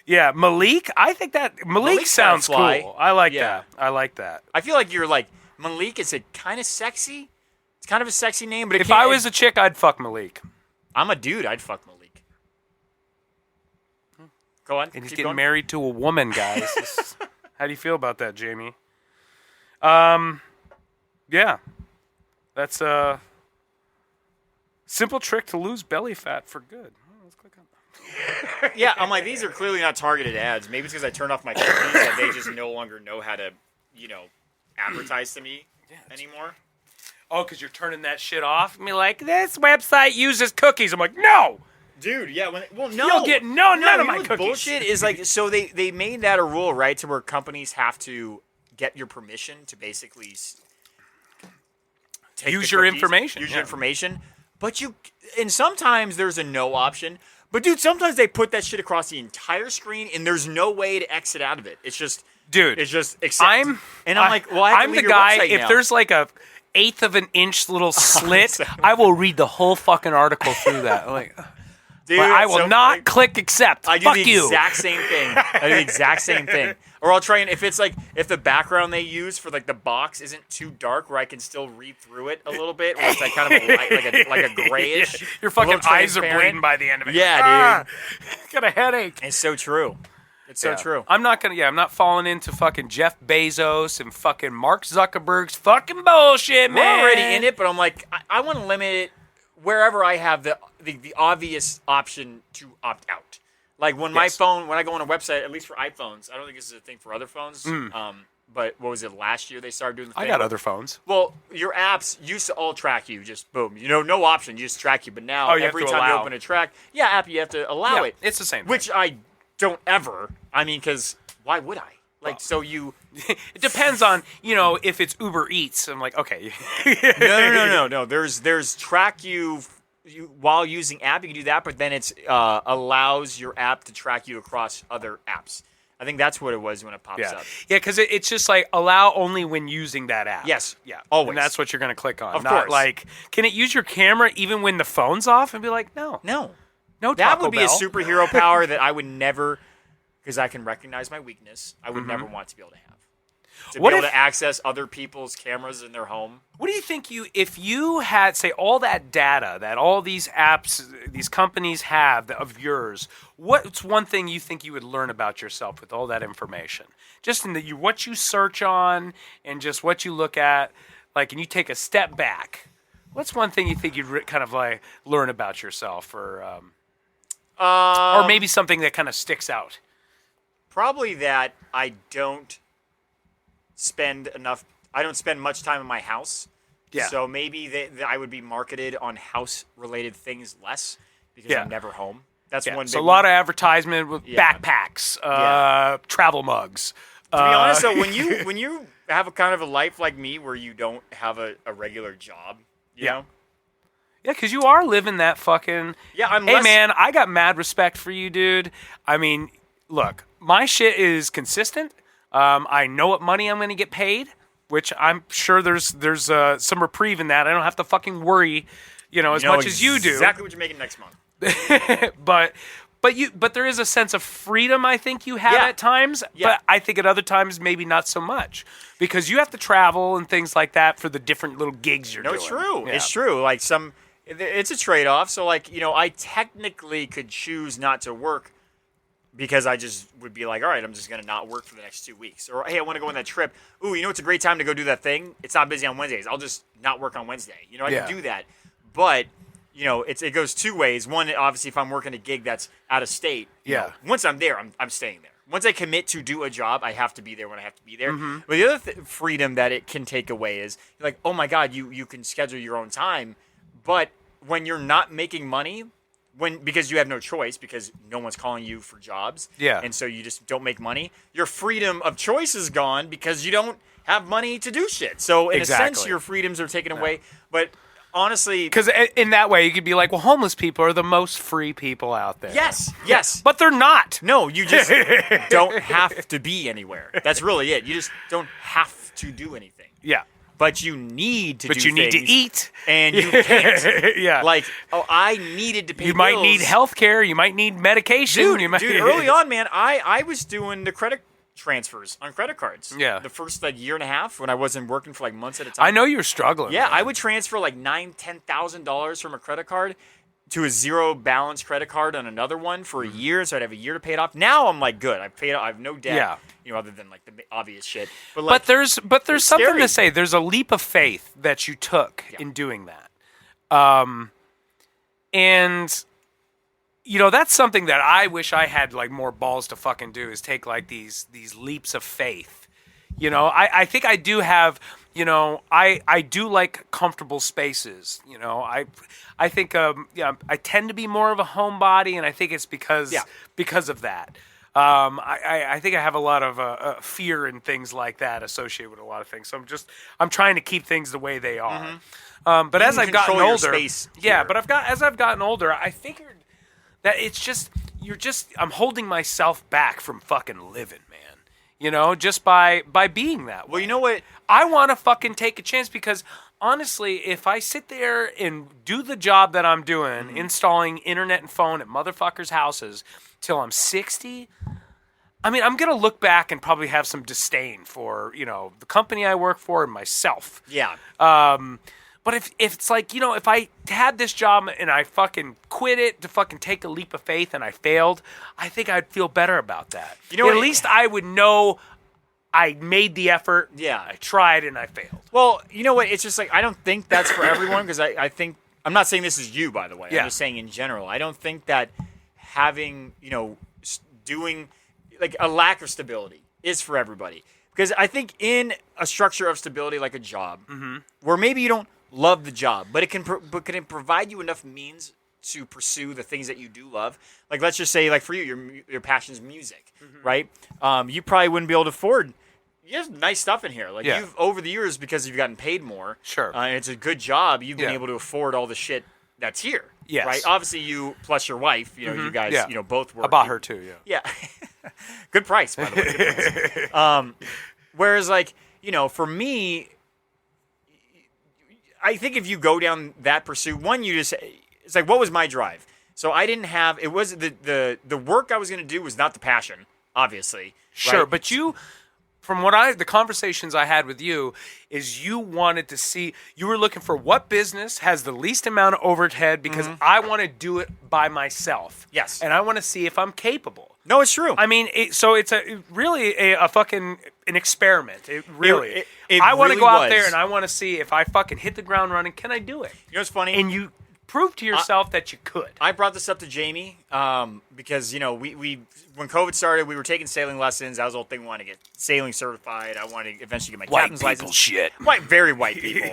Yeah, Malik. I think that Malik Malik's sounds kinda fly. cool. I like Yeah. that. I like that. I feel like you're like Malik is a kind of sexy. It's kind of a sexy name, but If I was a chick, I'd fuck Malik. I'm a dude, I'd fuck Malik. Go on. And he's keep getting going. married to a woman, guys. How do you feel about that, Jamie? Yeah. That's a simple trick to lose belly fat for good. Oh, let's click on that. Yeah, I'm like, these are clearly not targeted ads. Maybe it's because I turned off my cookies and they just no longer know how to, advertise to me anymore. Oh, because you're turning that shit off? And be like, this website uses cookies. I'm like, no! Dude, yeah, no. You'll get none of my what's cookies. Bullshit is like, so they made that a rule, right, to where companies have to get your permission to basically take Use the your cookies, information, Use yeah. your information. But and sometimes there's a no option. But dude, sometimes they put that shit across the entire screen and there's no way to exit out of it. It's just, Dude, it's just accept. I'm like, well, I have to I'm leave the your guy. website If now. there's like a eighth of an inch little slit, I will read the whole fucking article through that. I'm like, Dude, but I it's will so not funny. click accept. I do Fuck the you. exact same thing. I do the exact same thing. Or I'll try and if the background they use for like the box isn't too dark, where I can still read through it a little bit, where it's like kind of a light, like a grayish. Your a fucking little eyes are transparent. bleeding by the end of it. Yeah, dude. Got a headache. It's so true. It's so Yeah. true. I'm not falling into fucking Jeff Bezos and fucking Mark Zuckerberg's fucking bullshit, man. We're already in it, but I'm like, I want to limit it wherever I have the obvious option to opt out. Like when my Yes. phone, when I go on a website, at least for iPhones, I don't think this is a thing for other phones. But what was it, last year they started doing the thing? I got other phones. Well, your apps used to all track you, just boom. No option, you just track you. But now, Oh, you have every to time you allow. open a track, app, you have to allow Yeah, it. it's the same thing. Which I don't ever. I mean, because why would I? Like, so you... It depends on, if it's Uber Eats. I'm like, okay. No. There's track you while using app. You can do that, but then it's allows your app to track you across other apps. I think that's what it was when it pops Yeah, up. because it's just like allow only when using that app. Yes. Yeah, Always. And that's what you're going to click on. Of Not course. like, can it use your camera even when the phone's off? And be like, no. No. No That Taco would be Bell. a superhero power that I would never, because I can recognize my weakness, I would never want to be able to have. To What be able if- to access other people's cameras in their home. What do you think if you had, say, all that data that all these apps, these companies have of yours, what's one thing you think you would learn about yourself with all that information? Just in what you search on and just what you look at, like, and you take a step back. What's one thing you think you'd kind of like learn about yourself, or maybe something that kind of sticks out? Probably that I don't spend much time in my house. Yeah. So maybe I would be marketed on house-related things less because I'm never home. That's one. So big a lot one. of advertisement with backpacks, travel mugs. To be honest, though, when you have a kind of a life like me where you don't have a regular job, you know. Yeah, because you are living that fucking. Yeah, Hey, man, I got mad respect for you, dude. I mean, look, my shit is consistent. I know what money I'm going to get paid, which I'm sure there's some reprieve in that. I don't have to fucking worry, as much as you do. Exactly what you're making next month. But there is a sense of freedom I think you have at times, but I think at other times maybe not so much because you have to travel and things like that for the different little gigs you're doing. No, it's true. Yeah. It's true. Like it's a trade-off. So like, I technically could choose not to work because I just would be like, all right, I'm just going to not work for the next 2 weeks. Or, hey, I want to go on that trip. Ooh, it's a great time to go do that thing. It's not busy on Wednesdays. I'll just not work on Wednesday. I can do that. But it goes two ways. One, obviously, if I'm working a gig that's out of state, once I'm there, I'm staying there. Once I commit to do a job, I have to be there when I have to be there. Mm-hmm. But the other freedom that it can take away is, you're like, oh my God, you can schedule your own time. But when you're not making money, because you have no choice, because no one's calling you for jobs, and so you just don't make money, your freedom of choice is gone because you don't have money to do shit. So in a sense, your freedoms are taken away. But honestly, because in that way you could be like, well, homeless people are the most free people out there. Yes, but they're not. No, you just don't have to be anywhere. That's really it. You just don't have to do anything. Yeah. But you need to do things. But you need to eat. And you can't. Yeah. Like, I needed to pay You bills. might need health care. You might need medication. Dude, early on, man, I was doing the credit transfers on credit cards. Yeah. The first year and a half when I wasn't working for months at a time. I know you were struggling. Yeah, man. I would transfer $9,000-$10,000 from a credit card to a zero balance credit card on another one for a year, so I'd have a year to pay it off. Now I'm like good. I've paid. I have no debt. Yeah. Other than like the obvious shit. But there's something scary to say. There's a leap of faith that you took in doing that. And that's something that I wish I had like more balls to fucking do, is take like these leaps of faith. I think I do have, I do like comfortable spaces. I think I tend to be more of a homebody, and I think it's because of that. I think I have a lot of fear and things like that associated with a lot of things. So I'm trying to keep things the way they are. Mm-hmm. But as I've gotten older, as I've gotten older, I figured that it's just I'm holding myself back from fucking living, man. Just by being that way. Well, you know what? I want to fucking take a chance because honestly, if I sit there and do the job that I'm doing, installing internet and phone at motherfuckers' houses till I'm 60, I mean, I'm going to look back and probably have some disdain for, the company I work for and myself. Yeah. But if it's like, if I had this job and I fucking quit it to fucking take a leap of faith and I failed, I think I'd feel better about that. At least I would know I made the effort. Yeah. I tried and I failed. Well, you know what? It's just like, I don't think that's for everyone because I think, I'm not saying this is you, by the way. Yeah. I'm just saying in general. I don't think that having, doing like a lack of stability is for everybody. Because I think in a structure of stability like a job, where maybe you don't love the job, but can it provide you enough means to pursue the things that you do love? Like, let's just say, like for you, your passion is music, right? You probably wouldn't be able to afford. You have nice stuff in here. Like you've over the years, because you've gotten paid more. Sure. And it's a good job. You've been able to afford all the shit that's here. Yes. Right. Obviously, you plus your wife. You guys. Both work. I bought her too. Yeah. Yeah. Good price, by the way. Good price. Whereas, like, for me, I think if you go down that pursuit, it's like, what was my drive? So I didn't have. It was the work I was going to do was not the passion, obviously. Sure, right? but from the conversations I had with you, is you wanted to see, you were looking for what business has the least amount of overhead because I want to do it by myself. Yes. And I want to see if I'm capable. No, it's true. I mean, it's really a fucking an experiment. It really. I want to really go out was. there and I want to see if I fucking hit the ground running. Can I do it? You know what's funny? And you prove to yourself that you could. I brought this up to Jamie because, we when COVID started, we were taking sailing lessons. That was the whole thing. We wanted to get sailing certified. I wanted to eventually get my captain's license. Shit. Very white people.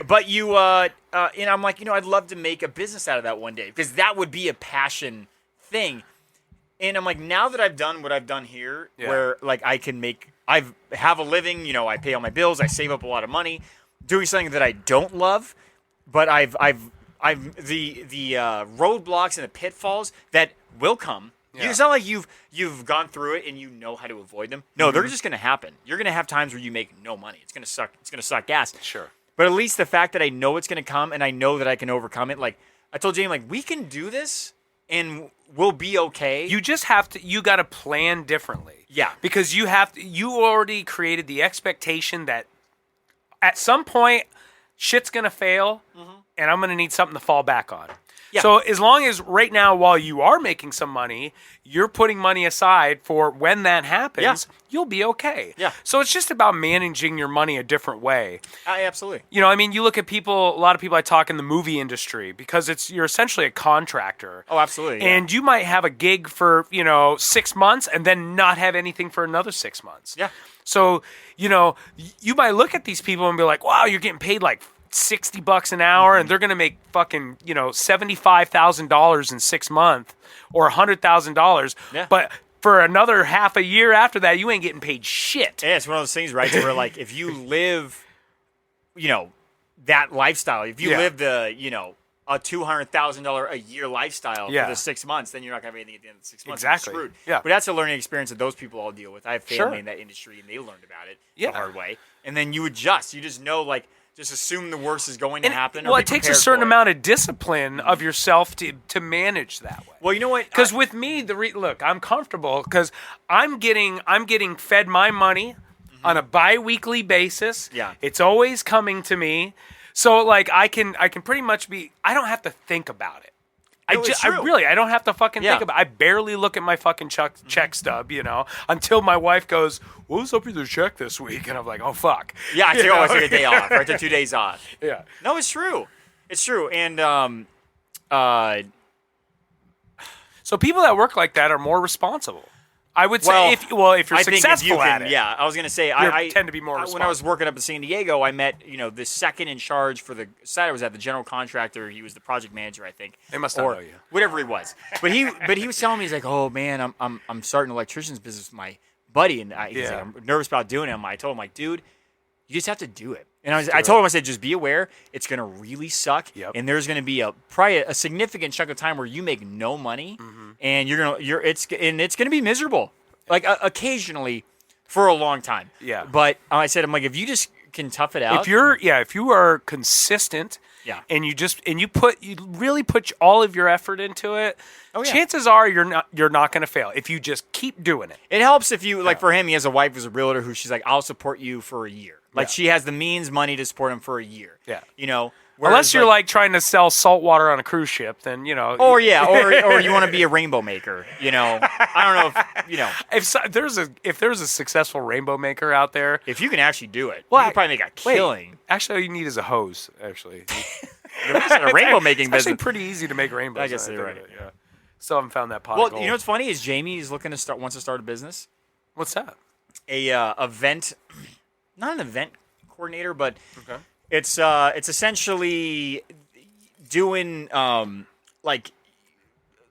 But and I'm like, I'd love to make a business out of that one day because that would be a passion thing. And I'm like, now that I've done what I've done here, where like I have a living, I pay all my bills, I save up a lot of money, doing something that I don't love, but I've the roadblocks and the pitfalls that will come. Yeah. It's not like you've gone through it and you know how to avoid them. No, they're just going to happen. You're going to have times where you make no money. It's going to suck. It's going to suck gas. Sure. But at least the fact that I know it's going to come and I know that I can overcome it. Like I told Jamie, like we can do this and we'll be okay. You just have to. You got to plan differently. Yeah. Because you already created the expectation that at some point shit's going to fail and I'm going to need something to fall back on. Yeah. So as long as right now, while you are making some money, you're putting money aside for when that happens, you'll be okay. Yeah. So it's just about managing your money a different way. Absolutely. You look at a lot of people I talk in the movie industry because you're essentially a contractor. Oh, absolutely. Yeah. And you might have a gig for, 6 months and then not have anything for another 6 months. Yeah. So, you might look at these people and be like, wow, you're getting paid like $60 an hour and they're going to make fucking, $75,000 in 6 months or $100,000. Yeah. But for another half a year after that, you ain't getting paid shit. Yeah, it's one of those things, right? Where like if you live, that lifestyle, if you live the, a $200,000 a year lifestyle for the 6 months, then you're not going to have anything at the end of the 6 months. Exactly. You're screwed. Yeah. But that's a learning experience that those people all deal with. I have family in that industry and they learned about it the hard way. And then you adjust. You just know just assume the worst is going to happen. Well, it takes a certain amount of discipline of yourself to manage that way. Well, you know what? Because with me, look, I'm comfortable because I'm getting fed my money on a bi-weekly basis. Yeah, it's always coming to me, so like I can pretty much I don't have to think about it. I don't have to fucking think about it. I barely look at my fucking check stub, until my wife goes, what was up with your check this week? And I'm like, oh, fuck. Yeah, I always take a day off, right? The 2 days off. Yeah. No, it's true. It's true. And so people that work like that are more responsible. I would say if you're successful at it. Yeah, I was going to say I tend to be more responsible. When I was working up in San Diego, I met, the second in charge for the site I was at, the general contractor. He was the project manager, I think. They must not know you. Whatever he was. But he was telling me, he's like, oh, man, I'm starting an electrician's business with my buddy. And he's like, I'm nervous about doing it. I told him, like, dude, you just have to do it. And I told him, I said, just be aware. It's going to really suck. Yep. And there's going to be probably a significant chunk of time where you make no money. And it's going to be miserable. Like occasionally, for a long time. Yeah. But I said, I'm like, if you just can tough it out. If you are consistent. Yeah. And you really put all of your effort into it. Oh, yeah. Chances are you're not going to fail if you just keep doing it. It helps if you for him. He has a wife who's a realtor who she's like, I'll support you for a year. Like she has the means, money to support him for a year. Yeah. Whereas, unless you're like trying to sell salt water on a cruise ship, then Or you want to be a rainbow maker. I don't know if there's a successful rainbow maker out there, if you can actually do it, you can probably make a killing. Actually, all you need is a hose. Actually, a rainbow making business. It's actually pretty easy to make rainbows. I guess you're right. Yeah. Still haven't found that pot. Well, what's funny is Jamie is wants to start a business. What's that? A event, not an event coordinator, but okay. It's essentially doing like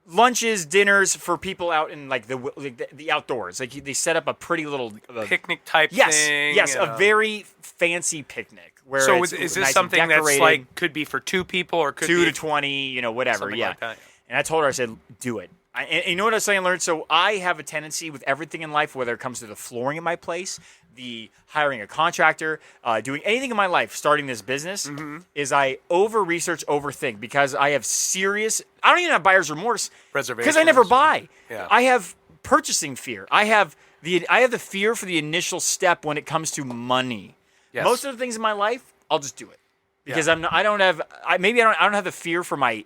lunches, dinners for people out in like the outdoors. Like they set up a pretty little picnic type thing. Yes, a very fancy picnic. Where so is this nice something that's like could be for 2 people or could 2 be to 20, whatever. Something Yeah. like that. And I told her, I said, do it. And you know what I was saying, I learned? So I have a tendency with everything in life, whether it comes to the flooring in my place, the hiring a contractor, doing anything in my life, starting this business, is I over-research, overthink, because I have I don't even have buyer's remorse, because I never buy. Yeah. I have purchasing fear. I have the fear for the initial step when it comes to money. Yes. Most of the things in my life, I'll just do it. Because I don't have the fear for my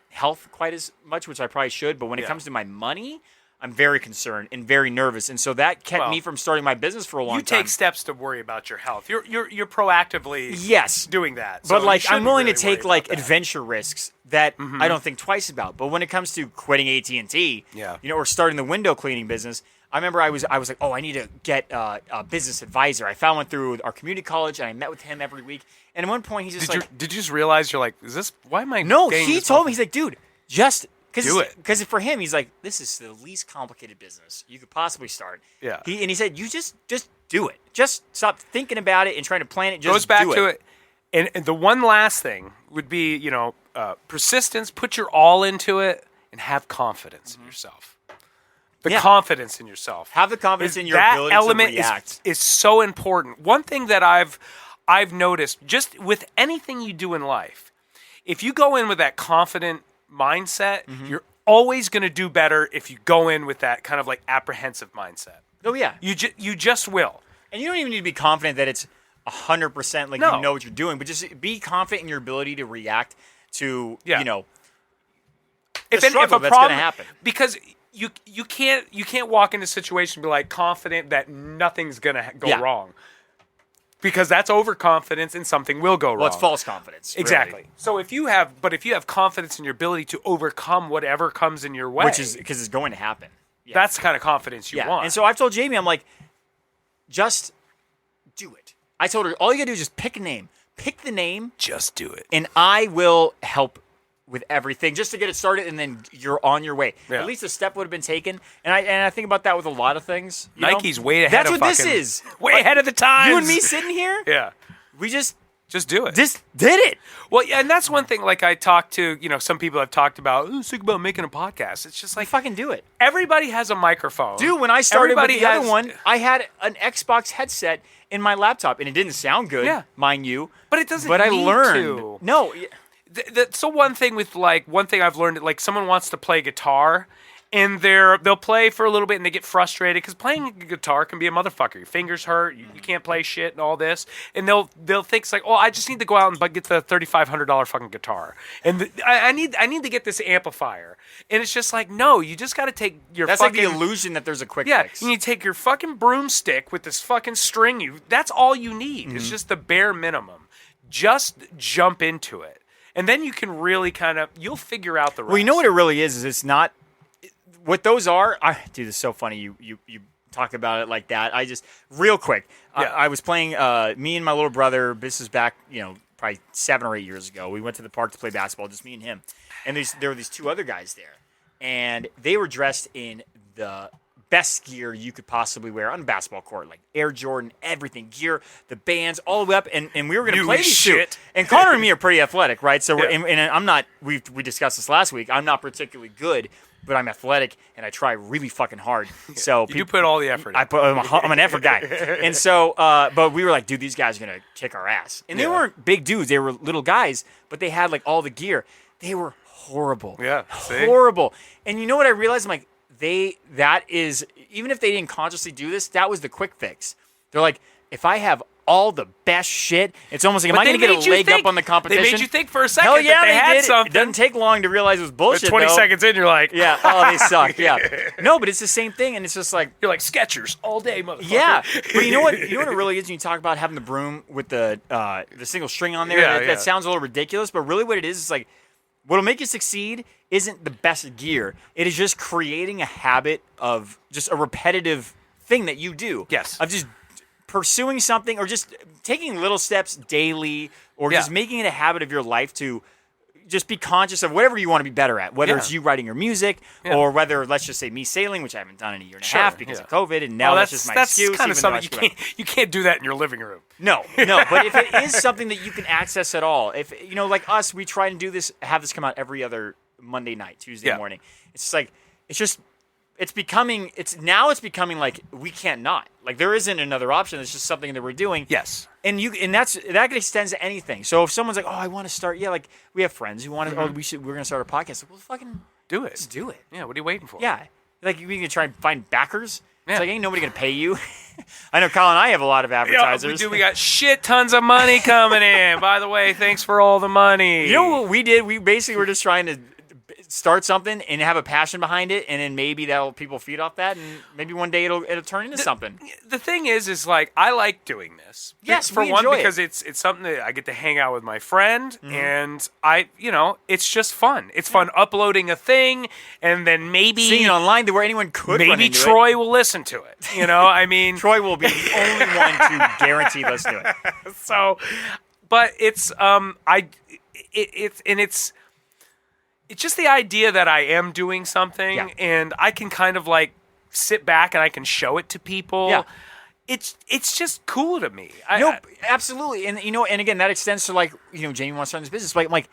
health quite as much, which I probably should. But when it comes to my money, I'm very concerned and very nervous, and so that kept Well, me from starting my business for a long You time. take steps to worry about your health. You're proactively Yes. doing that. But So you like, I'm shouldn't willing really to take worry like about that. adventure risks that I don't think twice about. But when it comes to quitting AT&T, Yeah. or starting the window cleaning business, I remember I was like, oh, I need to get a business advisor. I found one through our community college, and I met with him every week. And at one point, he's just Did you just realize you're like, is this? Why am I? no, getting he this told off- me, he's like, dude, just Do it. Because for him, he's like, this is the least complicated business you could possibly start. Yeah. He said, you just do it. Just stop thinking about it and trying to plan it. Just goes back do to it. And the one last thing would be, persistence. Put your all into it and have confidence in yourself. The Yeah. confidence in yourself. Have the confidence in your that ability element to react. is so important. One thing that I've noticed just with anything you do in life, if you go in with that confident mindset, you're always going to do better if you go in with that kind of like apprehensive mindset. Oh, yeah. You just will. And you don't even need to be confident that it's 100% like No. you know what you're doing, but just be confident in your ability to react to, Yeah. the struggle that's going to happen. Because you can't walk into a situation and be like confident that nothing's going to go Yeah. wrong. Because that's overconfidence and something will go wrong. Well, it's false confidence. Exactly. really. So if you have confidence in your ability to overcome whatever comes in your way, Which is because it's going to happen. Yeah. that's the kind of confidence you want. And so I've told Jamie, I'm like, just do it. I told her, all you got to do is just pick a name. Pick the name, just do it. and I will help with everything just to get it started, and then you're on your way. Yeah. At least a step would have been taken. And I think about that with a lot of things. you know? Nike's way ahead That's of what this fucking- is. way ahead of the times. You and me sitting here, Yeah. we just Do it. did it. Well, yeah, and that's one thing. Like I talked to, some people have talked about. Oh, think about making a podcast. It's just Like, like fucking do it. everybody has a microphone. Dude, when I started Everybody with the other has- one, I had an Xbox headset in my laptop, and it didn't sound good, Yeah. mind you. But it doesn't But I need learned. to. No, So one thing I've learned, like someone wants to play guitar, and they'll play for a little bit and they get frustrated because playing guitar can be a motherfucker. Your fingers hurt, you can't play shit and all this, and they'll think it's like, oh, I just need to go out and get the $3,500 fucking guitar, and I need to get this amplifier, and it's just like, no, you just got to take your that's fucking like the illusion that there's a quick yeah, fix. you need to take your fucking broomstick with this fucking string. That's all you need. Mm-hmm. It's just the bare minimum. Just jump into it. And then you can really you'll figure out the rest. Well, you know what it really is it's not what those are. Dude, it's so funny you talk about it like that. I just real quick. Yeah. I was playing. Me and my little brother. This is back, probably 7 or 8 years ago. We went to the park to play basketball, just me and him. And there were these two other guys there, and they were dressed in the best gear you could possibly wear on a basketball court, like Air Jordan, everything, gear, the bands, all the way up, and we were going to New play as these shit. two. And Connor and me are pretty athletic, right? So, Yeah. and I'm not. We discussed this last week. I'm not particularly good, but I'm athletic and I try really fucking hard. So You do put all the effort in. I'm an effort guy, and so, but we were like, dude, these guys are gonna kick our ass. And they Yeah. weren't big dudes; they were little guys, but they had like all the gear. They were horrible. Yeah, see? horrible. And you know what I realized? I'm like, that is, even if they didn't consciously do this, that was the quick fix. They're like, if I have all the best shit, it's almost like, am But I going they to get made a you leg think- up on the competition? They made you think for a second Hell yeah, that they had did. something. It doesn't take long to realize it was But bullshit. 20 though. seconds in, you're like, Yeah. Oh, they suck. Yeah. No, but it's the same thing, and it's just like, you're like Skechers all day, motherfucker. yeah. But you know what? You know what it really is when you talk about having the broom with the single string on there. Yeah, that yeah. sounds a little ridiculous, but really what it is like, what'll make you succeed isn't the best gear. It is just creating a habit of just a repetitive thing that you do. Yes. Of just pursuing something or just taking little steps daily or Yeah. just making it a habit of your life to just be conscious of whatever you want to be better at, whether Yeah. it's you writing your music Yeah. or whether, let's just say, me sailing, which I haven't done in a year and a Sure, half because yeah. of COVID, and now Well, that's just my excuse. kind of even though I something screwed you can't do that in your living room. no, but if it is something that you can access at all, if like us, we try and do this, have this come out every other Monday night, Tuesday Yeah. morning. It's like it's becoming like we can't not. Like there isn't another option. It's just something that we're doing. Yes. And that extends to anything. So if someone's like, "Oh, I want to start," like we have friends who want to. Oh, we're gonna start a podcast. Like, well, fucking Do it. just do it. Yeah, what are you waiting for? Yeah, like we can try and find backers. Yeah. It's like ain't nobody gonna pay you. I know Colin and I have a lot of Yeah, advertisers. we got shit tons of money coming in. By the way, thanks for all the money. You know what we did? We basically were just trying to start something and have a passion behind it, and then maybe people feed off that, and maybe one day it'll turn into something. The thing is like I like doing this. Yes, for we one, enjoy because it. it's something that I get to hang out with my friend, and it's just fun. It's fun uploading a thing, and then maybe Seeing it online to where anyone could run maybe into Troy it. will listen to it. I mean, Troy will be the only one to guarantee listen to it. so, but it's it's just the idea that I am doing something, Yeah. and I can kind of like sit back and I can show it to people. Yeah. It's just cool to me. Absolutely, and and again, that extends to like Jamie wants to run this business. Like,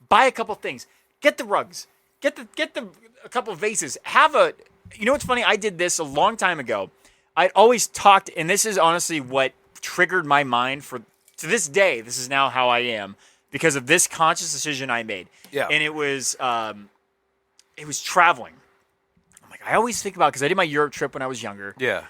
buy a couple things, get the rugs, get a couple of vases. Have a, what's funny? I did this a long time ago. I'd always talked, and this is honestly what triggered my mind to this day. This is now how I am because of this conscious decision I made. Yeah, and it was traveling. I'm like, I always think about, because I did my Europe trip when I was younger. Yeah.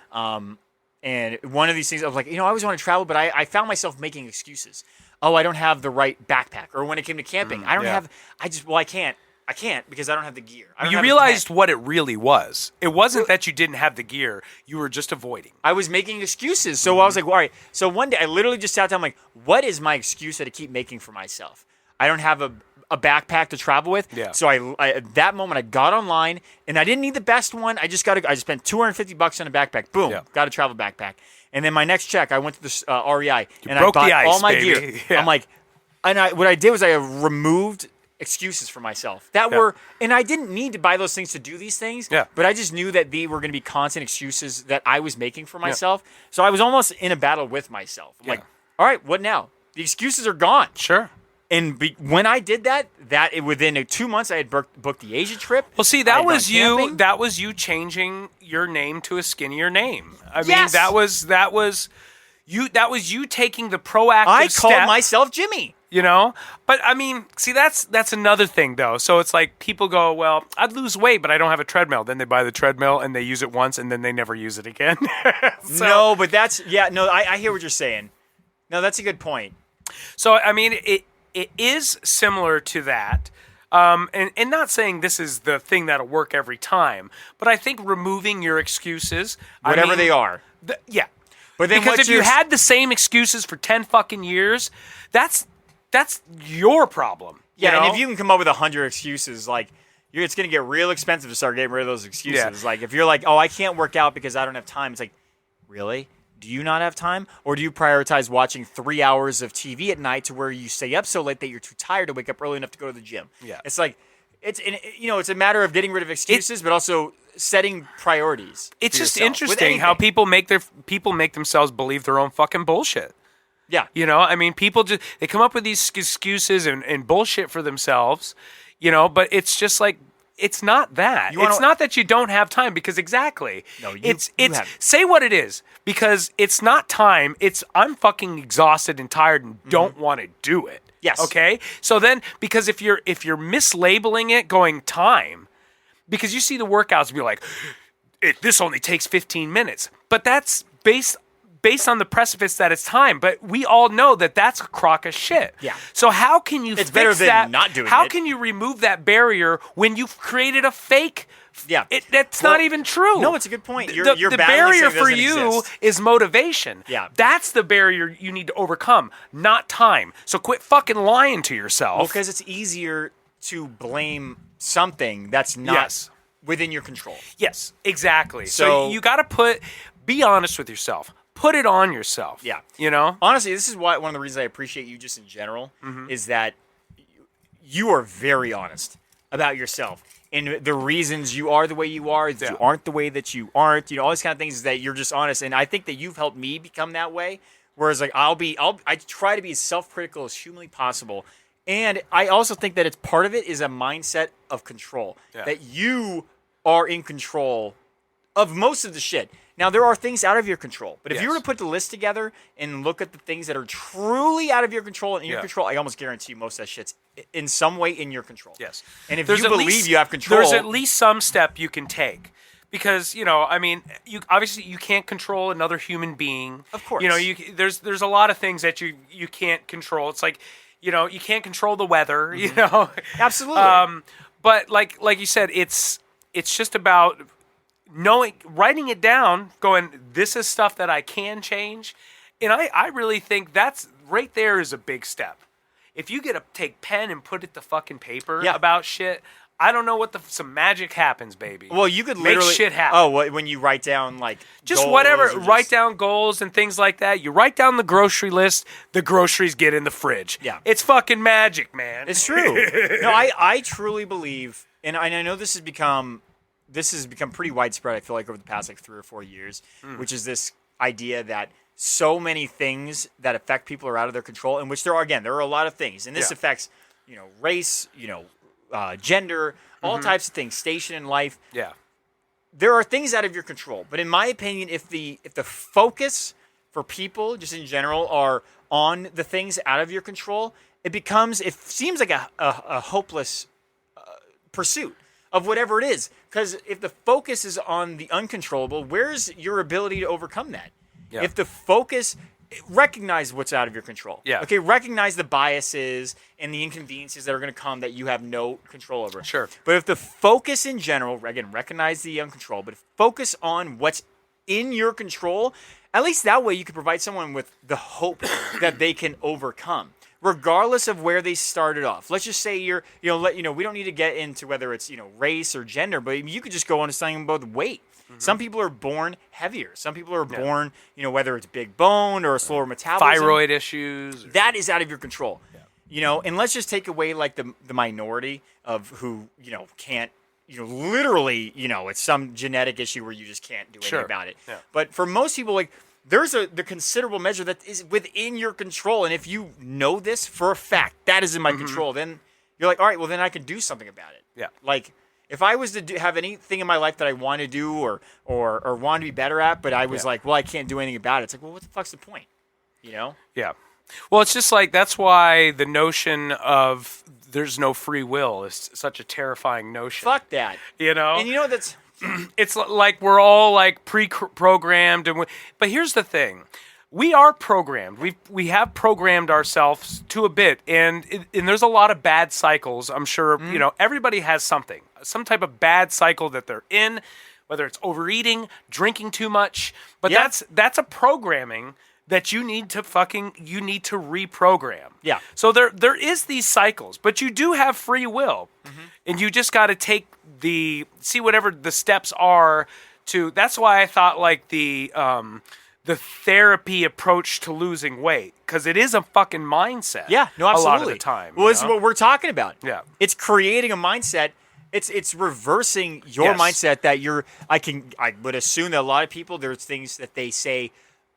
And one of these things, I was like, I always want to travel, but I found myself making excuses. Oh, I don't have the right backpack. Or when it came to camping, I don't have, I can't. I can't because I don't have the gear. You realized what it really was. It wasn't that you didn't have the gear. You were just avoiding. I was making excuses. So I was like, all right. So one day I literally just sat down. I'm like, what is my excuse that I keep making for myself? I don't have a backpack to travel with. Yeah. So I at that moment I got online and I didn't need the best one. I spent $250 on a backpack. Boom. Yeah. Got a travel backpack. And then my next check, I went to the REI and I broke bought the ice, all my baby. gear. Yeah. I'm like, what I did was I removed excuses for myself and I didn't need to buy those things to do these things. Yeah. But I just knew that they were going to be constant excuses that I was making for myself. So I was almost in a battle with myself. I'm like, all right, what now? The excuses are gone. Sure. And when I did that, within 2 months, I had booked the Asia trip. Well, see, I that had was gone you. camping. That was you changing your name to a skinnier name. I mean, Yes. that was you. That was you taking the proactive I step. called myself Jimmy. But I mean, see, that's another thing though. So it's like people go, well, I'd lose weight, but I don't have a treadmill. Then they buy the treadmill and they use it once and then they never use it again. No, but I hear what you're saying. No, that's a good point. So I mean, it is similar to that. And not saying this is the thing that'll work every time, but I think removing your excuses, Whatever they are. yeah. But then because if you had the same excuses for 10 fucking years, that's your problem. Yeah, you know? and if you can come up with 100 excuses, like, it's going to get real expensive to start getting rid of those excuses. Yeah. Like, if you're like, oh, I can't work out because I don't have time, it's like, really? Do you not have time? Or do you prioritize watching 3 hours of TV at night to where you stay up so late that you're too tired to wake up early enough to go to the gym? Yeah. It's like, it's a matter of getting rid of excuses, but also setting priorities. It's for just yourself with interesting how anything. people make themselves believe their own fucking bullshit. Yeah. I mean, people they come up with these excuses and bullshit for themselves, but it's just like, it's not that. It's not that you don't have time, because exactly. No, you it's have. say what it is, because it's not time. It's I'm fucking exhausted and tired and don't want to do it. Yes. Okay? So then, because if you're mislabeling it going time, because you see the workouts be like, this only takes 15 minutes. But that's based on the precipice that it's time. But we all know that that's a crock of shit. Yeah. So how can you It's fix better than that? not doing How it. can you remove that barrier when you've created a fake? Yeah. That's not even true. No, it's a good point. The You're the battling barrier something for that doesn't you exist. is motivation. Yeah. That's the barrier you need to overcome, not time. So quit fucking lying to yourself. Well, because it's easier to blame something that's not Yes. within your control. Yes, exactly. So- So you got to be honest with yourself. Put it on yourself. Yeah. Honestly, This is why one of the reasons I appreciate you just in general Mm-hmm. is that you are very honest about yourself and the reasons you are the way you are, that you aren't the way that you aren't, all these kind of things, is that you're just honest. And I think that you've helped me become that way. Whereas like I try to be as self-critical as humanly possible. And I also think that it's part of it is a mindset of control, that you are in control of most of the shit. Now, there are things out of your control. But if you were to put the list together and look at the things that are truly out of your control and in your control, I almost guarantee you most of that shit's in some way in your control. Yes. And if There's you at believe least- you have control... There's at least some step you can take. Because, I mean, you can't control another human being. Of course. There's a lot of things that you can't control. It's like, you can't control the weather, Absolutely. But like you said, it's just about writing it down, going, this is stuff that I can change. And I really think that's right there is a big step. If you get to take pen and put it to fucking paper about shit, I don't know what some magic happens, baby. Well, you could make literally shit happen. Oh, when you write down like just goals whatever, or write down goals and things like that. You write down the grocery list, the groceries get in the fridge. Yeah. It's fucking magic, man. It's true. No, I truly believe, and I know this has become pretty widespread, I feel like, over the past like 3 or 4 years, which is this idea that so many things that affect people are out of their control, in which there are a lot of things. And this affects, race, gender, all types of things, station in life. Yeah. There are things out of your control. But in my opinion, if the focus for people, just in general, are on the things out of your control, it seems like a hopeless pursuit of whatever it is. Because if the focus is on the uncontrollable, where's your ability to overcome that? Yeah. If the focus, recognize what's out of your control. Yeah. Okay, recognize the biases and the inconveniences that are going to come that you have no control over. Sure. But if the focus in general, again, recognize the uncontrollable, but focus on what's in your control, at least that way you can provide someone with the hope that they can overcome, regardless of where they started off. Let's just say we don't need to get into whether it's, race or gender, but you could just go on to something about weight. Mm-hmm. Some people are born heavier. Some people are born, whether it's big bone or a slower metabolism. Thyroid issues. That is out of your control. Yeah. And let's just take away like the minority of who, can't, literally, it's some genetic issue where you just can't do anything about it. Yeah. But for most people, like, there's the considerable measure that is within your control. And if you know this for a fact, that is in my control, then you're like, all right, well, then I can do something about it. Yeah. Like, if I was to have anything in my life that I want to do or want to be better at, but I was like, well, I can't do anything about it. It's like, well, what the fuck's the point? Yeah. Well, it's just like, that's why the notion of there's no free will is such a terrifying notion. Fuck that. And that's... It's like we're all like pre-programmed. But here's the thing. We are programmed. We have programmed ourselves to a bit, and there's a lot of bad cycles. I'm sure everybody has some type of bad cycle that they're in, whether it's overeating, drinking too much. But that's a programming that you need to reprogram. Yeah. So there is these cycles, but you do have free will, and you just got to see whatever the steps are to. That's why I thought like the therapy approach to losing weight, because it is a fucking mindset. Yeah, no, absolutely. A lot of the time. Well, this is what we're talking about. Yeah, it's creating a mindset. It's reversing your mindset that I would assume that a lot of people, there's things that they say,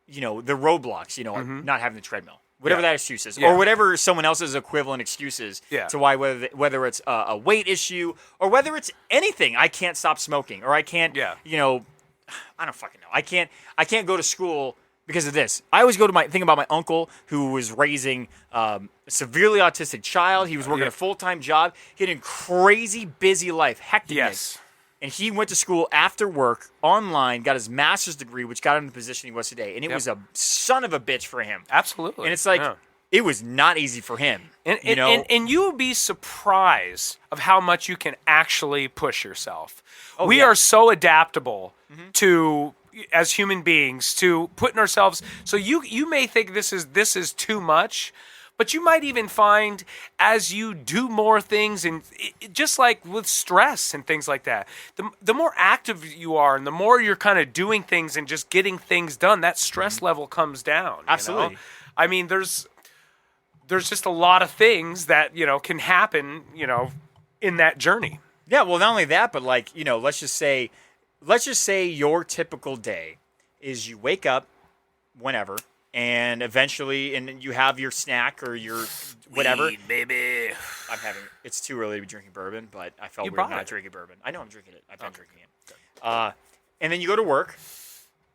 the roadblocks, not having the treadmill, whatever that excuse is, or whatever someone else's equivalent excuse is to why, whether it's a weight issue or whether it's anything. I can't stop smoking, or I can't, I don't fucking know. I can't go to school because of this. I always think about my uncle who was raising a severely autistic child. He was working a full-time job. He had a crazy busy life, hectic. Yes. And he went to school after work, online, got his master's degree, which got him in the position he was today. And it was a son of a bitch for him. Absolutely. And it's like, it was not easy for him. And you will be surprised of how much you can actually push yourself. We are so adaptable to, as human beings, to putting ourselves. So you may think this is too much, but you might even find as you do more things, and just like with stress and things like that, the more active you are and the more you're kind of doing things and just getting things done, that stress level comes down. Absolutely. I mean, there's just a lot of things that, can happen, in that journey. Yeah, well, not only that, but like, let's just say your typical day is you wake up whenever, and eventually, and you have your snack or your whatever. Weed, baby. It's too early to be drinking bourbon, but I felt weird not drinking bourbon. I know I'm drinking it. I've been drinking it. And then you go to work.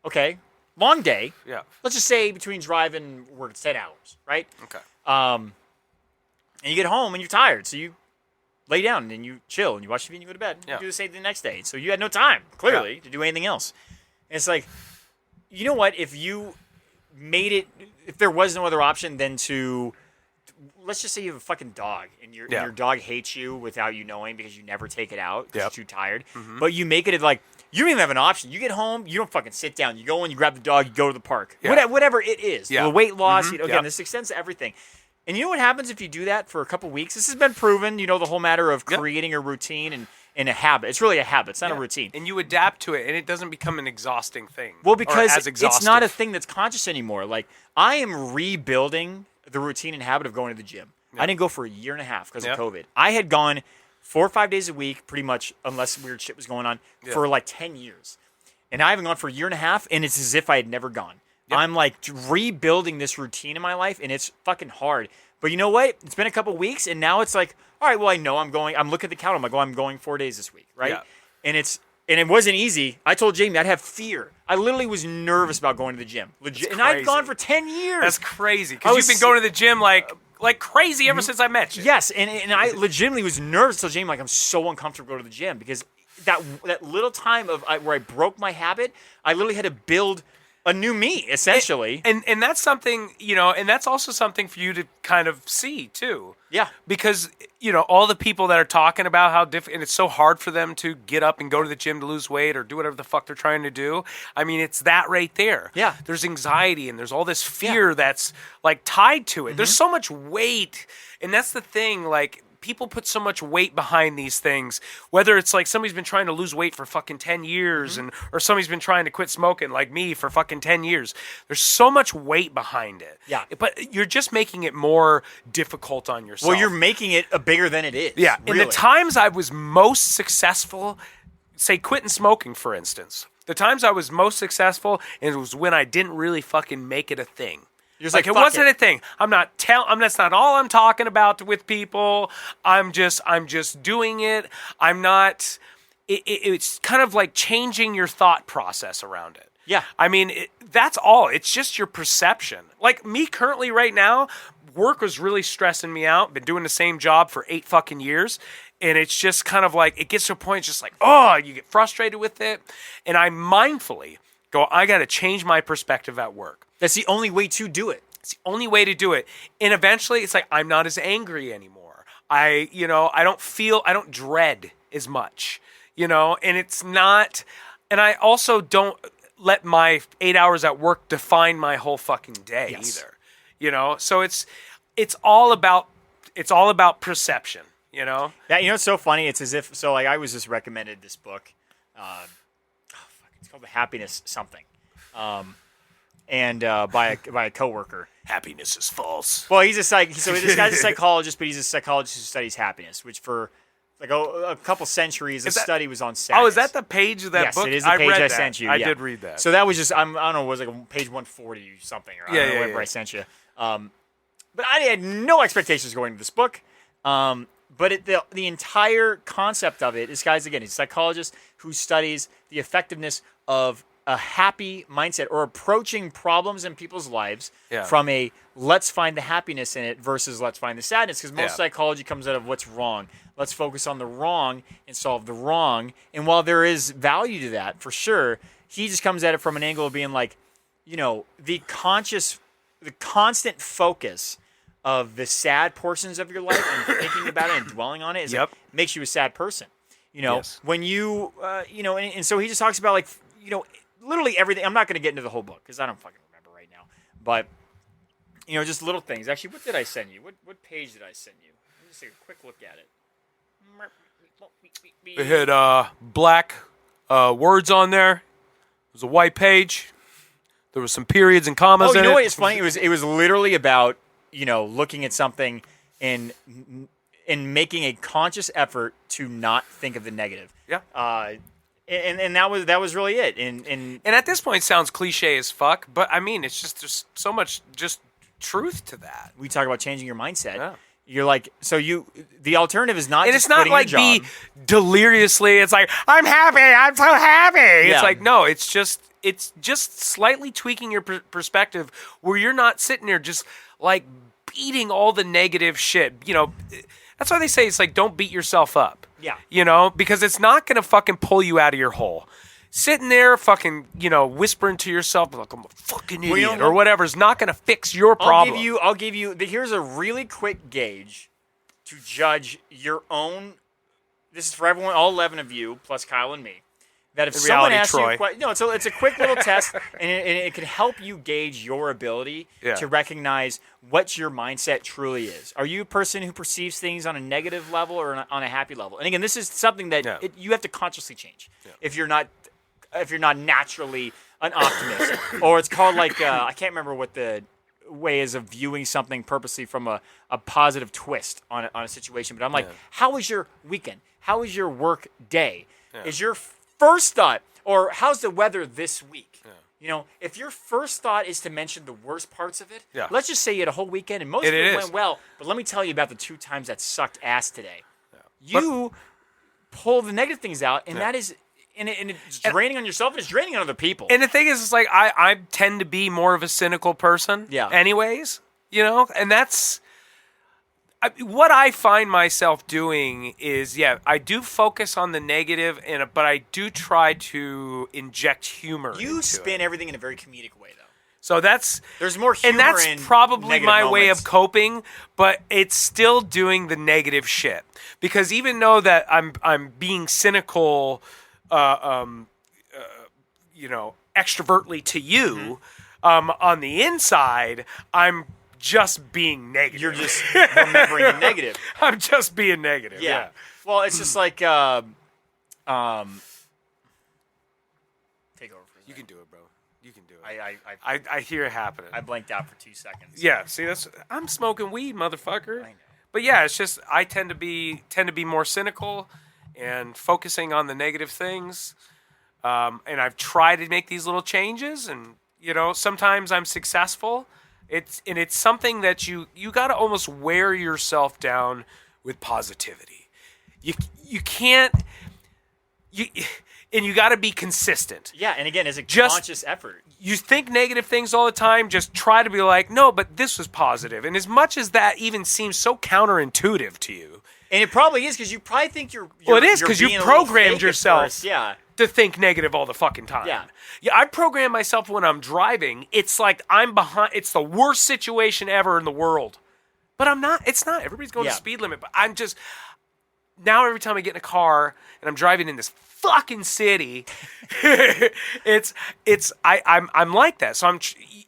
Okay. Long day. Yeah. Let's just say between drive and work, it's 10 hours, right? Okay. And you get home and you're tired, so you lay down and you chill and you watch TV and you go to bed. You do the same thing the next day. So you had no time, clearly, to do anything else. And it's like, you know what? If you made it, if there was no other option than to let's just say you have a fucking dog and your dog hates you without you knowing because you never take it out because you're too tired. But you make it like you don't even have an option. You get home, you don't fucking sit down. You go in, you grab the dog, you go to the park. Whatever it is. The weight loss, again, this extends to everything. And you know what happens if you do that for a couple weeks? This has been proven, the whole matter of creating a routine and a habit. It's really a habit. It's not a routine. And you adapt to it, and it doesn't become an exhausting thing. Well, because it's not a thing that's conscious anymore. Like, I am rebuilding the routine and habit of going to the gym. I didn't go for a year and a half because of COVID. I had gone 4 or 5 days a week, pretty much, unless weird shit was going on, for like 10 years. And I haven't gone for a year and a half, and it's as if I had never gone. I'm like rebuilding this routine in my life, and it's fucking hard. But you know what? It's been a couple weeks, and now it's like, all right, well, I know I'm going. I'm looking at the calendar. I'm like, I'm going 4 days this week, right? Yeah. And it wasn't easy. I told Jamie I'd have fear. I literally was nervous about going to the gym. Legit, and I've gone for 10 years. That's crazy. Because you've been going to the gym like crazy ever since I met you. Yes, and I legitimately was nervous. So Jamie, like, I'm so uncomfortable going to the gym because that little time of where I broke my habit, I literally had to build a new me, essentially. And that's something, and that's also something for you to kind of see, too. Yeah. Because, all the people that are talking about how different, and it's so hard for them to get up and go to the gym to lose weight or do whatever the fuck they're trying to do. I mean, it's that right there. Yeah. There's anxiety and there's all this fear that's, like, tied to it. There's so much weight. And that's the thing, like, people put so much weight behind these things, whether it's like somebody's been trying to lose weight for fucking 10 years or somebody's been trying to quit smoking like me for fucking 10 years. There's so much weight behind it. Yeah. But you're just making it more difficult on yourself. Well, you're making it bigger than it is. Yeah. Really. In the times I was most successful, say quitting smoking, for instance, the times I was most successful, it was when I didn't really fucking make it a thing. Like it wasn't a thing. That's not all I'm talking about with people. I'm just doing it. I'm not. It's kind of like changing your thought process around it. Yeah. I mean, that's all. It's just your perception. Like me currently right now, work was really stressing me out. Been doing the same job for 8 fucking years. And it's just kind of like, it gets to a point, it's just like, you get frustrated with it. And I mindfully go, I got to change my perspective at work. That's the only way to do it. It's the only way to do it. And eventually it's like, I'm not as angry anymore. I don't dread as much, and it's not, and I also don't let my 8 hours at work define my whole fucking day either, so it's all about perception, Yeah. It's so funny. It's as if, I was just recommended this book. It's called The Happiness Something. And by a coworker. Happiness is false. Well, he's this guy's a psychologist, but he's a psychologist who studies happiness, which for like a couple centuries, study was on sadness. Oh, is that the page of that book? Yes, it is the page I sent you. I did read that. So that was just, I don't know, it was like page 140 or something, or I don't know whatever I sent you. But I had no expectations going into this book. But the entire concept of it, this guy's, again, he's a psychologist who studies the effectiveness of a happy mindset or approaching problems in people's lives from a let's find the happiness in it versus let's find the sadness. Because most psychology comes out of what's wrong. Let's focus on the wrong and solve the wrong. And while there is value to that, for sure, he just comes at it from an angle of being like, the constant focus of the sad portions of your life and thinking about it and dwelling on it makes you a sad person. When you, and so he just talks about like, literally everything. I'm not going to get into the whole book because I don't fucking remember right now. But, just little things. Actually, what did I send you? What page did I send you? Let me just take a quick look at it. It had black words on there. It was a white page. There was some periods and commas in it. Oh, you know what? It's funny. It was literally about, looking at something and making a conscious effort to not think of the negative. Yeah. And that was really it. And at this point, it sounds cliche as fuck, but I mean, it's just there's so much just truth to that. We talk about changing your mindset. Yeah. You're like, the alternative is not. And just it's not like be deliriously. It's like I'm happy. I'm so happy. Yeah. It's like no. It's just slightly tweaking your perspective where you're not sitting there just like beating all the negative shit. That's why they say it's like don't beat yourself up. Yeah. Because it's not going to fucking pull you out of your hole. sitting there fucking, whispering to yourself like I'm a fucking idiot you know or what? whatever is not going to fix your problem. I'll give you. Here's a really quick gauge to judge your own. This is for everyone, all 11 of you, plus Kyle and me. That if In someone reality, asks Troy. you, it's a quick little test, and it can help you gauge your ability to recognize what your mindset truly is. Are you a person who perceives things on a negative level or on a happy level? And again, this is something that you have to consciously change if you're not naturally an optimist, or it's called like I can't remember what the way is of viewing something purposely from a positive twist on a situation. But I'm like, how was your weekend? How was your work day? Is your first thought, or how's the weather this week? If your first thought is to mention the worst parts of it, let's just say you had a whole weekend and most of it went well, but let me tell you about the 2 times that sucked ass today. You pull the negative things out, and that is, and it's draining on yourself, and it's draining on other people. And the thing is, it's like I tend to be more of a cynical person anyways, and that's... what I find myself doing is, I do focus on the negative, but I do try to inject humor. You spin everything in a very comedic way, though. So there's more humor, and that's in probably my negative way moments. of coping. But it's still doing the negative shit because even though that I'm being cynical, extrovertly to you, on the inside, I'm just being negative. You're just remembering the negative. I'm just being negative. Yeah. Well, it's just like take over for a You can do it, bro. You can do it. I I hear it happening. I blanked out for 2 seconds. Yeah. See, I'm smoking weed, motherfucker. I know. But yeah, it's just I tend to be more cynical and focusing on the negative things. And I've tried to make these little changes, and sometimes I'm successful. It's something that you got to almost wear yourself down with positivity. You can't and you got to be consistent. Yeah, and again, it's a Just- conscious effort. You think negative things all the time, just try to be like, no, but this was positive. And as much as that even seems so counterintuitive to you, And it probably is because you probably think you're well, it is you're because you being a little programmed fake at yourself first. Yeah. to think negative all the fucking time. Yeah. Yeah, I program myself when I'm driving. It's like I'm behind. It's the worst situation ever in the world. But I'm not. It's not. Everybody's going to speed limit. But I'm just... Now every time I get in a car and I'm driving in this fucking city, I'm like that. So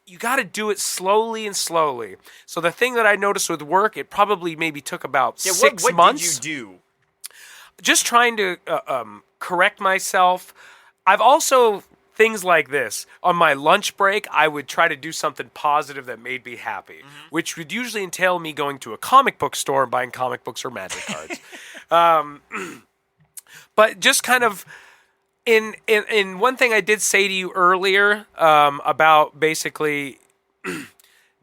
you got to do it slowly and slowly. So the thing that I noticed with work, it probably maybe took about 6 what months. What did you do? Just trying to correct myself. I've also, things like this. On my lunch break, I would try to do something positive that made me happy, which would usually entail me going to a comic book store and buying comic books or magic cards. But just kind of, in one thing I did say to you earlier about basically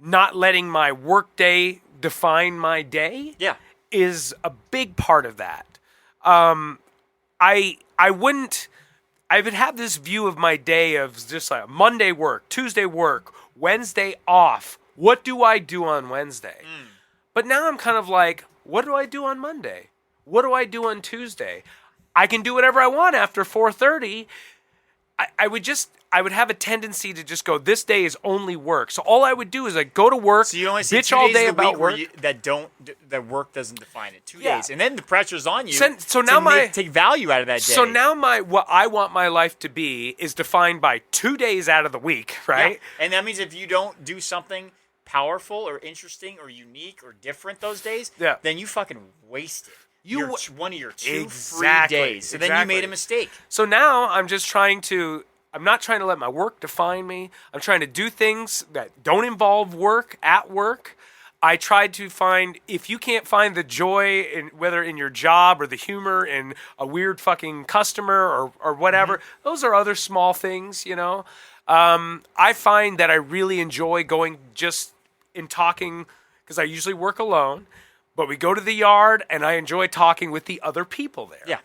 not letting my work day define my day is a big part of that. I would have this view of my day of just like Monday work, Tuesday work, Wednesday off. What do I do on Wednesday? But now I'm kind of like, what do I do on Monday? What do I do on Tuesday? I can do whatever I want after 4:30. I would have a tendency to just go, this day is only work. So all I would do is go to work, So you only see bitch 2 all days day of the about week work. that work doesn't define it. 2 Yeah. days, and then the pressure's on you. So now take value out of that day. So now what I want my life to be is defined by 2 days out of the week, right? And that means if you don't do something powerful or interesting or unique or different those days, then you fucking wasted. One of your 2 free days. So then you made a mistake. So now I'm just I'm not trying to let my work define me. I'm trying to do things that don't involve work at work. I tried to find, if you can't find the joy whether in your job or the humor in a weird fucking customer or whatever, those are other small things, I find that I really enjoy going just in talking, because I usually work alone, but we go to the yard and I enjoy talking with the other people there. Yeah.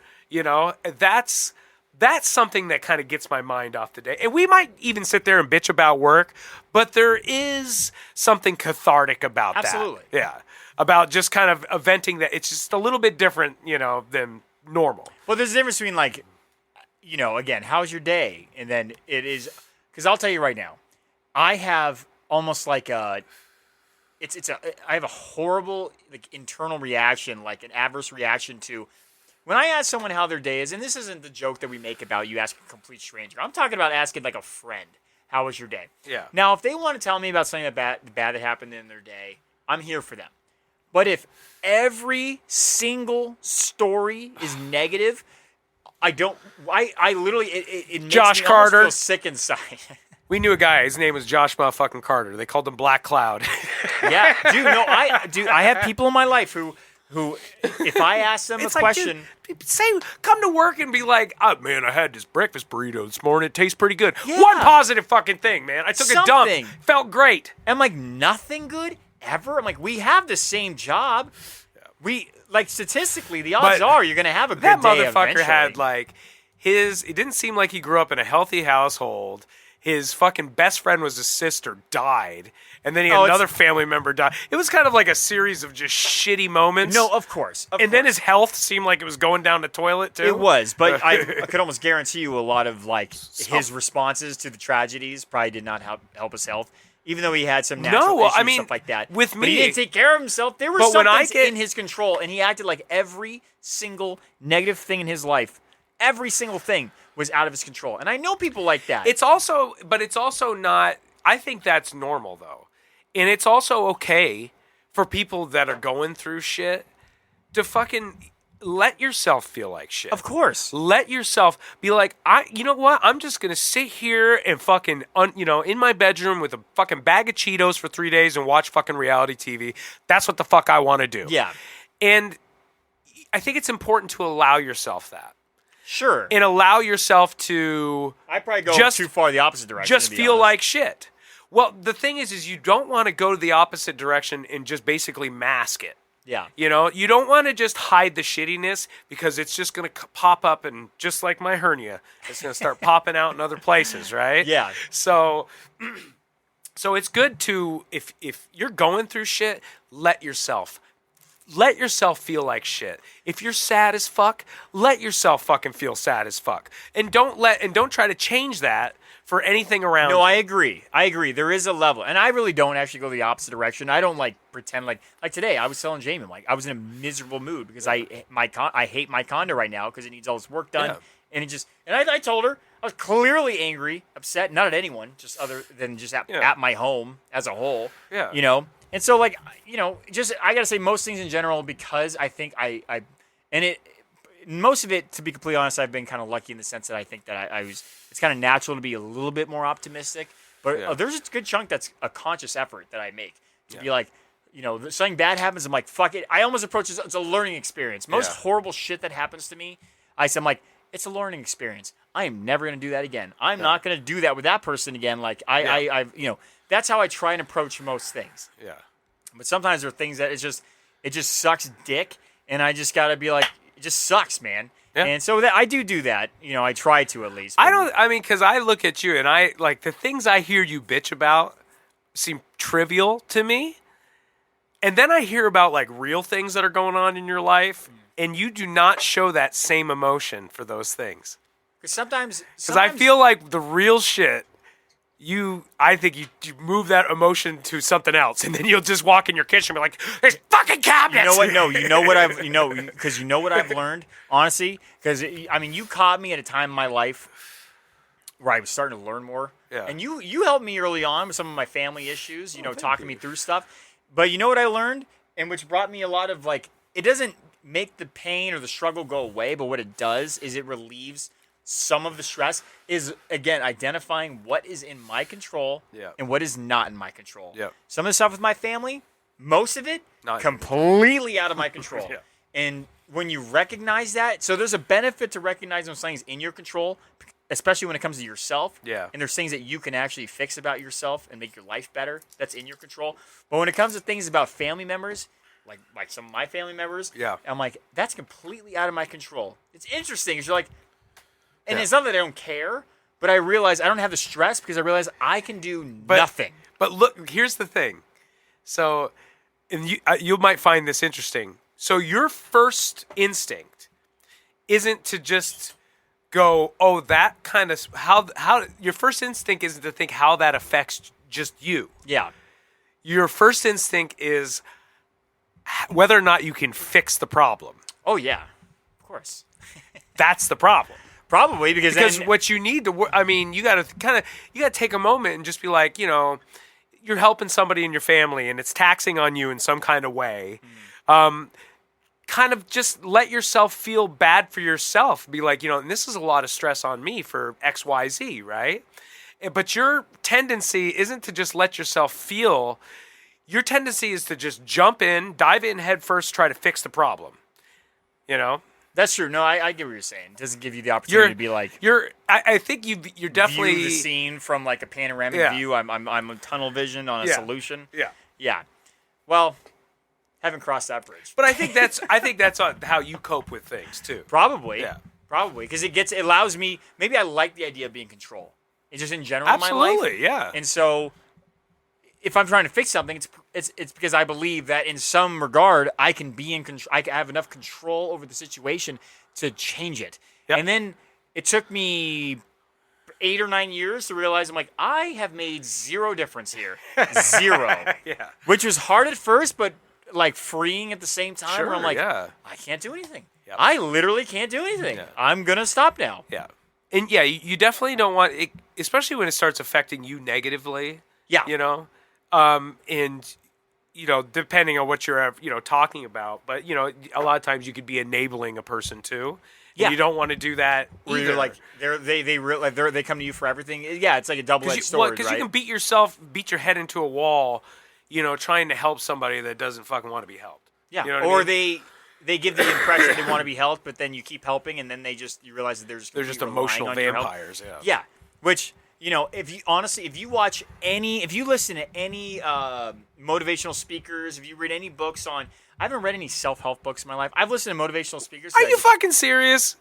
That's something that kind of gets my mind off the day. And we might even sit there and bitch about work, but there is something cathartic about that. Absolutely. Yeah. About just kind of venting that it's just a little bit different, than normal. Well, there's a difference between again, how's your day? And then it is, because I'll tell you right now, I have almost like I have a horrible internal reaction, like an adverse reaction to when I ask someone how their day is, and this isn't the joke that we make about you asking a complete stranger. I'm talking about asking like a friend, how was your day? Yeah. Now, if they want to tell me about something bad that happened in their day, I'm here for them. But if every single story is negative, I literally, it makes Josh me Carter. almost feel sick inside. We knew a guy. His name was Josh motherfucking Carter. They called him Black Cloud. Yeah, I have people in my life who if I ask them a question, dude, come to work and be like, "Oh man, I had this breakfast burrito this morning. It tastes pretty good." Yeah. One positive fucking thing, man. I took a Something. dump. Felt great. I'm like, nothing good ever. I'm like, we have the same job. We statistically, the odds are you're gonna have a good That day. motherfucker had eventually. it didn't seem like he grew up in a healthy household. His fucking best friend was his sister, died. And then he had another family member die. It was kind of like a series of just shitty moments. No, of course. Then his health seemed like it was going down the toilet, too. It was, but I could almost guarantee you a lot of his responses to the tragedies probably did not help his health. Even though he had some natural issues, stuff like that. With but me, he didn't take care of himself. There were some things in his control, and he acted like every single negative thing in his life, every single thing was out of his control. And I know people like that. It's also not. I think that's normal though, and it's also okay for people that are going through shit to fucking let yourself feel like shit. Of course. Let yourself be like, you know what? I'm just going to sit here and fucking, in my bedroom with a fucking bag of Cheetos for 3 days and watch fucking reality TV. That's what the fuck I want to do. Yeah. And I think it's important to allow yourself that. Sure. And allow yourself to... I probably go too far the opposite direction. Just feel like shit. Well, the thing is you don't want to go to the opposite direction and just basically mask it. Yeah. You don't want to just hide the shittiness because it's just going to pop up and just like my hernia, it's going to start popping out in other places, right? Yeah. So it's good to, if you're going through shit, let yourself feel like shit. If you're sad as fuck, let yourself fucking feel sad as fuck. And don't try to change that for anything around you. I agree. There is a level. And I really don't actually go the opposite direction. I don't pretend like today I was telling Jamie, I was in a miserable mood because I hate my condo right now because it needs all this work done. Yeah. And I told her I was clearly angry, upset, not at anyone, just other than just at my home as a whole. Yeah. And so I gotta say most things in general because I think most of it, to be completely honest, I've been kind of lucky in the sense that I think that it's kind of natural to be a little bit more optimistic. But there's a good chunk that's a conscious effort that I make to be like, something bad happens. I'm like, fuck it. I almost approach it. It's a learning experience. Most horrible shit that happens to me, I'm like, it's a learning experience. I am never going to do that again. I'm not going to do that with that person again. That's how I try and approach most things. Yeah. But sometimes there are things that it just sucks dick. And I just got to be like, it just sucks, man. Yeah. And so I do that. I try to at least. Because I look at you and the things I hear you bitch about seem trivial to me. And then I hear about real things that are going on in your life. And you do not show that same emotion for those things. Because I feel like the real shit, I think you move that emotion to something else, and then you'll just walk in your kitchen and be like, "There's fucking cabinets." You know what? No, because you know what I've learned, honestly. Because you caught me at a time in my life where I was starting to learn more. Yeah. And you helped me early on with some of my family issues. Talking me through stuff. But you know what I learned, and which brought me a lot of it doesn't make the pain or the struggle go away, but what it does is it relieves some of the stress. Is again identifying what is in my control and what is not in my control. Yeah. Some of the stuff with my family, most of it, completely out of my control. Yeah. And when you recognize that, so there's a benefit to recognizing when something's in your control, especially when it comes to yourself. Yeah. And there's things that you can actually fix about yourself and make your life better. That's in your control. But when it comes to things about family members, like some of my family members, I'm like, that's completely out of my control. It's interesting because you're like, and it's not that I don't care, but I realize I don't have the stress because I realize I can do nothing. But look, here's the thing. So, and you might find this interesting. So your first instinct isn't to just go, oh, that kind of how your first instinct isn't to think how that affects just you. Yeah. Your first instinct is whether or not you can fix the problem. Oh yeah, of course. That's the problem. Probably because then, what you need to, I mean, you got to take a moment and just be like, you're helping somebody in your family and it's taxing on you in some kind of way. Kind of just let yourself feel bad for yourself. Be like, and this is a lot of stress on me for X, Y, Z, right? But your tendency isn't to just let yourself feel. Your tendency is to just jump in, dive in head first, try to fix the problem. That's true. No, I get what you're saying. It doesn't give you the opportunity to be like. I think you're definitely view the scene from like a panoramic view. I'm a tunnel vision on a solution. Yeah. Yeah. Well, haven't crossed that bridge. But I think that's how you cope with things too. Probably. Yeah. Probably because it allows me. Maybe I like the idea of being in control. It's just in general in my life. Absolutely. Yeah. And so, if I'm trying to fix something, it's because I believe that in some regard I can be in control. I have enough control over the situation to change it. Yep. And then it took me 8 or 9 years to realize I have made zero difference here. Zero. Yeah. Which was hard at first, but freeing at the same time. Sure, where I'm I can't do anything. Yep. I literally can't do anything. Yeah. I'm gonna stop now. Yeah. And yeah, you definitely don't want it, especially when it starts affecting you negatively. Yeah. And depending on what you're talking about, but a lot of times you could be enabling a person too. And Yeah. you don't want to do that Where either. you're they come to you for everything. Yeah, it's like a double-edged sword, Because right? you can beat your head into a wall, trying to help somebody that doesn't fucking want to be helped. Yeah, You know what I or mean? they give the impression they want to be helped, but then you keep helping, and then you realize that they're just They're completely just relying emotional on your help. vampires. Yeah. Yeah, which if you listen to any motivational speakers, if you read any books I haven't read any self-help books in my life. I've listened to motivational speakers. Are you fucking serious?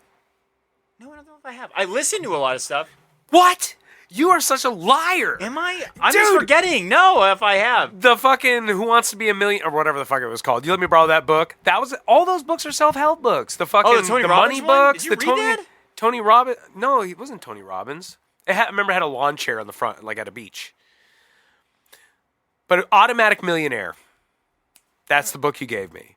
No, I don't know if I have. I listen to a lot of stuff. What? You are such a liar. Am I? I'm just forgetting. No, if I have. The fucking Who Wants to Be a Million or whatever the fuck it was called. You let me borrow that book. All those books are self-help books. The fucking the Tony Robbins money one? books. Did you read that? Tony Robbins. No, he wasn't Tony Robbins. I remember it had a lawn chair on the front, like at a beach. But Automatic Millionaire. That's the book you gave me.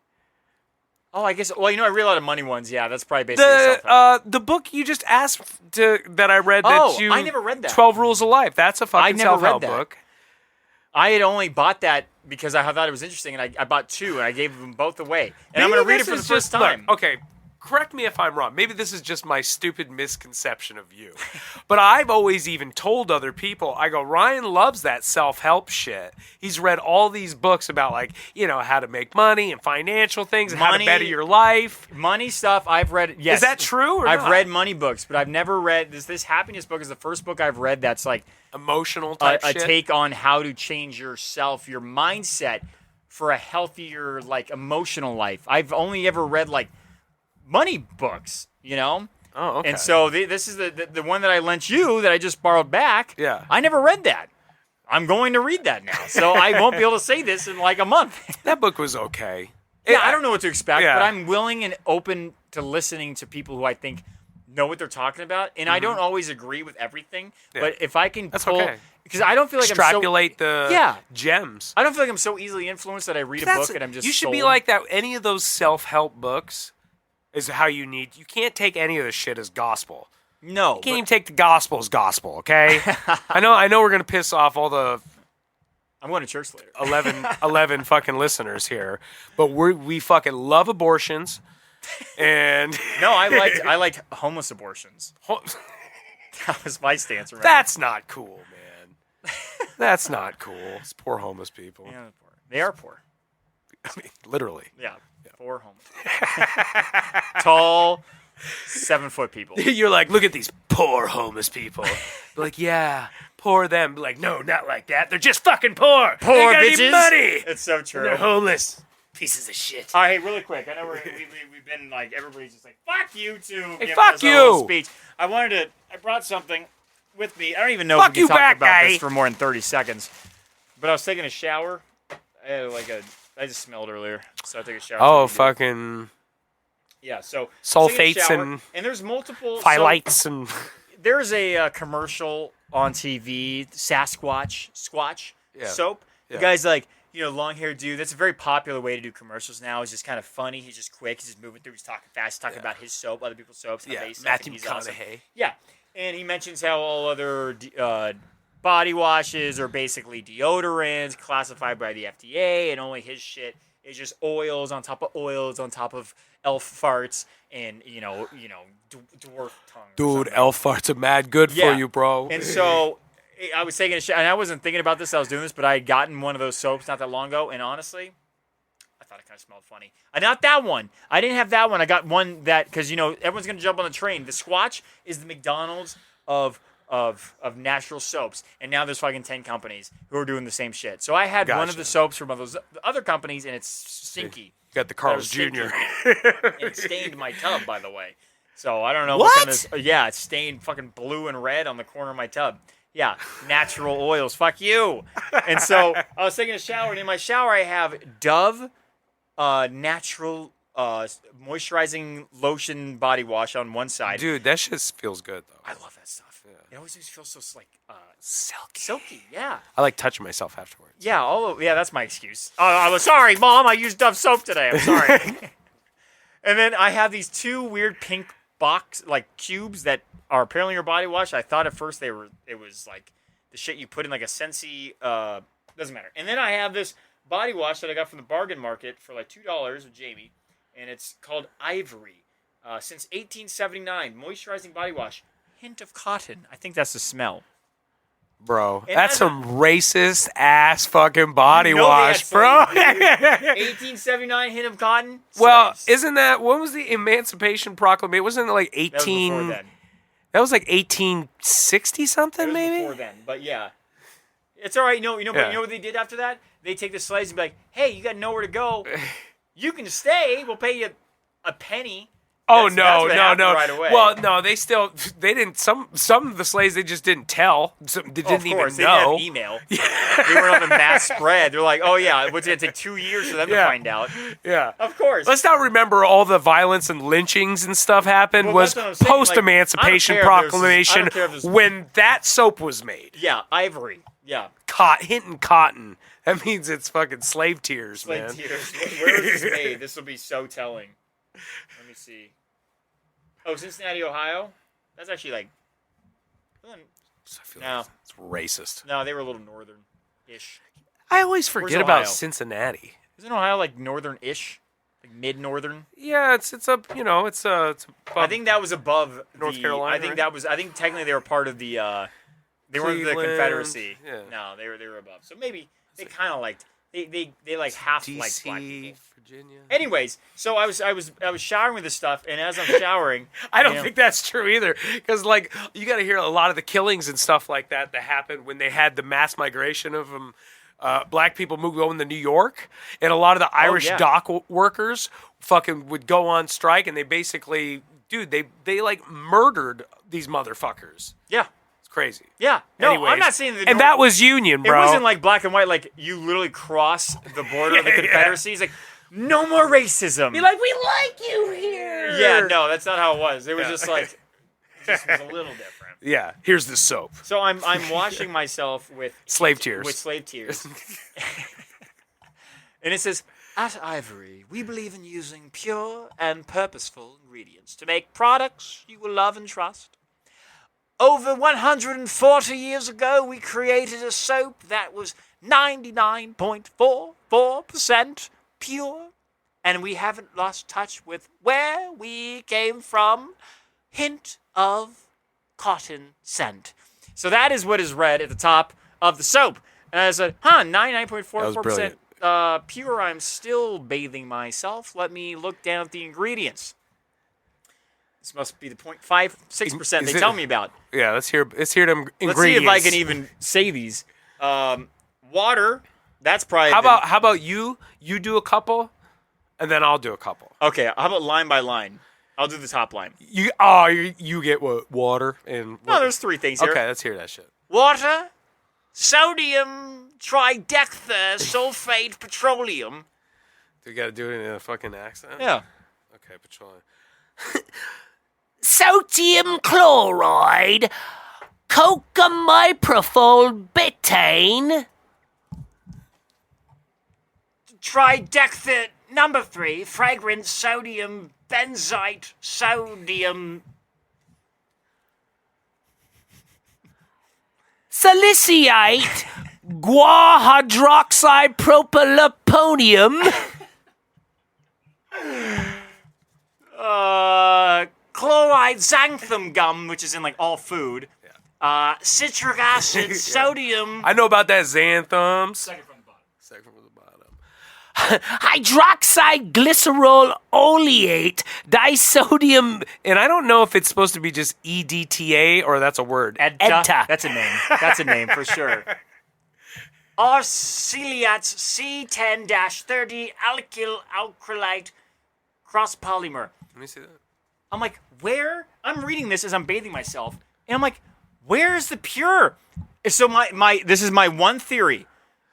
Oh, I guess. Well, I read a lot of money ones. Yeah, that's probably basically self-help. The book you just asked that I read. I never read that. 12 Rules of Life. That's a fucking self-help book. I had only bought that because I thought it was interesting, and I bought 2, and I gave them both away. And I'm going to read it for the first time. Look, okay, correct me if I'm wrong. Maybe this is just my stupid misconception of you. But I've always even told other people, I go, Ryan loves that self-help shit. He's read all these books about, how to make money and financial things and how to better your life. Money stuff I've read. Yes. Is that true or I've not? read money books, but I've never read this happiness book is the first book I've read that's like emotional type a shit. take on how to change yourself, your mindset for a healthier, emotional life. I've only ever read money books, Oh, okay. And so this is the one that I lent you that I just borrowed back. Yeah. I never read that. I'm going to read that now. So I won't be able to say this in a month. That book was okay. Yeah, I don't know what to expect, Yeah. but I'm willing and open to listening to people who I think know what they're talking about. And I don't always agree with everything, but if I can That's pull... okay. Because I don't feel like Extrapolate the gems. I don't feel like I'm so easily influenced that I read a book and I'm just You should sold. be like that. Any of those self-help books is how you need. You can't take any of this shit as gospel. No. You can't even take the gospel as gospel, okay? I know we're going to piss off all the I'm going to church later. 11 fucking listeners here, but we fucking love abortions. And No, I liked homeless abortions. That was my stance. Remember? that's not cool, man. That's not cool. It's poor homeless people. Yeah, they're poor. They are poor. I mean, literally. Yeah. Poor homeless. Tall, 7-foot people. You're like, look at these poor homeless people. Be like, yeah, poor them. Be like, no, not like that. They're just fucking poor. Poor they gotta bitches. need money. It's so true. They're homeless. Pieces of shit. All right, hey, really quick. I know we've been everybody's just fuck you two. Hey, fuck you. Speech. I brought something with me. I don't even know Fuck if we you can talk back, about guy. this for more than 30 seconds. But I was taking a shower. I just smelled earlier, so I took a shower. Oh, fucking. Yeah, so Sulfates shower, and there's multiple phthalates and there's a commercial on TV, Squatch soap. The guy's like, long haired dude. That's a very popular way to do commercials now. It's just kind of funny. He's just quick. He's just moving through. He's talking fast. He's talking about his soap, other people's soaps. How they suck, Matthew and he's awesome. McConaughey. Yeah, and he mentions how all other body washes are basically deodorants classified by the FDA, and only his shit is just oils on top of oils on top of elf farts and dwarf tongue. Dude, elf farts are mad good for you, bro. And so I was taking a shit, and I wasn't thinking about this. I was doing this, but I had gotten one of those soaps not that long ago, and honestly, I thought it kind of smelled funny. Not that one. I didn't have that one. I got one that because everyone's gonna jump on the train. The Squatch is the McDonald's of natural soaps, and now there's fucking 10 companies who are doing the same shit. So I had one of the soaps from those other companies, and it's stinky. You got the Carl's Jr. It stained my tub, by the way. So I don't know what kind of. Yeah, it stained fucking blue and red on the corner of my tub. Yeah, natural oils. Fuck you. And so I was taking a shower, and in my shower I have Dove natural moisturizing lotion body wash on one side. Dude, that shit feels good though. I love that stuff. Yeah. It always feels so silky. Yeah. I like touching myself afterwards. Yeah. That's my excuse. I was sorry, Mom. I used Dove soap today. I'm sorry. And then I have these two weird pink box cubes that are apparently your body wash. I thought at first it was like the shit you put in like a Scentsy. Doesn't matter. And then I have this body wash that I got from the bargain market for like $2 with Jamie, and it's called Ivory. Since 1879, moisturizing body wash, hint of cotton. I think that's the smell. Bro, that's some racist ass fucking body wash, bro. 1879, hint of cotton. Well, Slaves. isn't that when was the Emancipation Proclamation? Wasn't it like 18? That was before then. That was like 1860 something, It was maybe. Before then, but yeah, it's all right. But you know what they did after that? They take the slaves and be like, "Hey, you got nowhere to go. You can stay. We'll pay you a penny." Oh, that's no. Right away. Well, no, they didn't. Some of the slaves they just didn't tell. They didn't even know. They didn't have email. They were on the mass spread. They're like, oh yeah, what's it gonna take 2 years for them to find out? Yeah, of course. Let's not remember all the violence and lynchings and stuff happened was post Emancipation Proclamation when that soap was made. Yeah, Ivory. Yeah, hinting cotton. That means it's fucking slave tears, man. Slave tears. Where is this made? This will be so telling. Let me see. Oh, Cincinnati, Ohio? That's actually like... I feel like it's racist. No, they were a little northern-ish. I always forget about Cincinnati. Isn't Ohio like northern-ish? Like mid-northern? Yeah, it's above, I think that was above North Carolina. I think I think technically they were part of the they weren't the Confederacy. Yeah. No, they were above. So maybe they kind of liked they like half DC, like black people. Virginia. Anyways, so I was showering with this stuff, and as I'm showering, I don't think that's true either, because you got to hear a lot of the killings and stuff like that happened when they had the mass migration of black people going to New York, and a lot of the Irish dock workers fucking would go on strike, and they basically, they like murdered these motherfuckers. Yeah. Crazy. Yeah. No, anyways, I'm not saying that. And that was Union, bro. It wasn't like black and white, like you literally cross the border of the Confederacy. It's like, no more racism. Be like, we like you here. Yeah, no, that's not how it was. It was just like, it just was a little different. Yeah, here's the soap. So I'm washing myself with slave tears. With slave tears. And it says, at Ivory, we believe in using pure and purposeful ingredients to make products you will love and trust. Over 140 years ago, we created a soap that was 99.44% pure, and we haven't lost touch with where we came from. Hint of cotton scent. So that is what is read at the top of the soap. And I said, 99.44% pure. I'm still bathing myself. Let me look down at the ingredients. This must be the 0.56% they tell me about. Yeah, let's hear them ingredients. Let's see if I can even say these. Water, that's probably... How about you do a couple, and then I'll do a couple. Okay, how about line by line? I'll do the top line. You get what? Water and... No, there's 3 things here. Okay, let's hear that shit. Water, sodium tridecther sulfate petroleum. Do you got to do it in a fucking accent? Yeah. Okay, petroleum. Sodium chloride, cocamipropyl betaine, Tridecthit number 3, fragrant sodium benzoate, sodium. salicylate, guahydroxypropyloponium, Chloride xanthan gum, which is in like all food. Citric acid, sodium. I know about that xanthums. Second from the bottom. hydroxyglycerol oleate, disodium. And I don't know if it's supposed to be just EDTA or that's a word. Edta. That's a name. That's a name for sure. Arceliates C10-30 alkyl acrylate cross polymer. Let me see that. I'm like, where? I'm reading this as I'm bathing myself, and I'm like, where is the pure? So this is my one theory.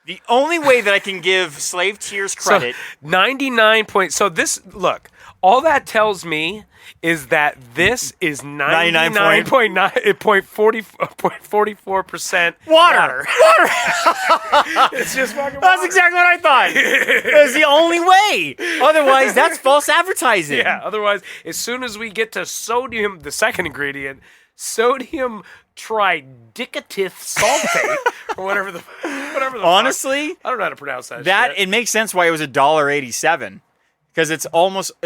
The only way that I can give Slave Tears credit. So 99 point. So this, look, all that tells me is that this is 99.44% Water. It's just fucking That's water. exactly what I thought. It's the only way. Otherwise, that's false advertising. Yeah, otherwise, as soon as we get to sodium, the second ingredient, sodium tridicative sulfate, or whatever the Honestly, fuck. I don't know how to pronounce that that shit. it makes sense why it was $1.87. Because it's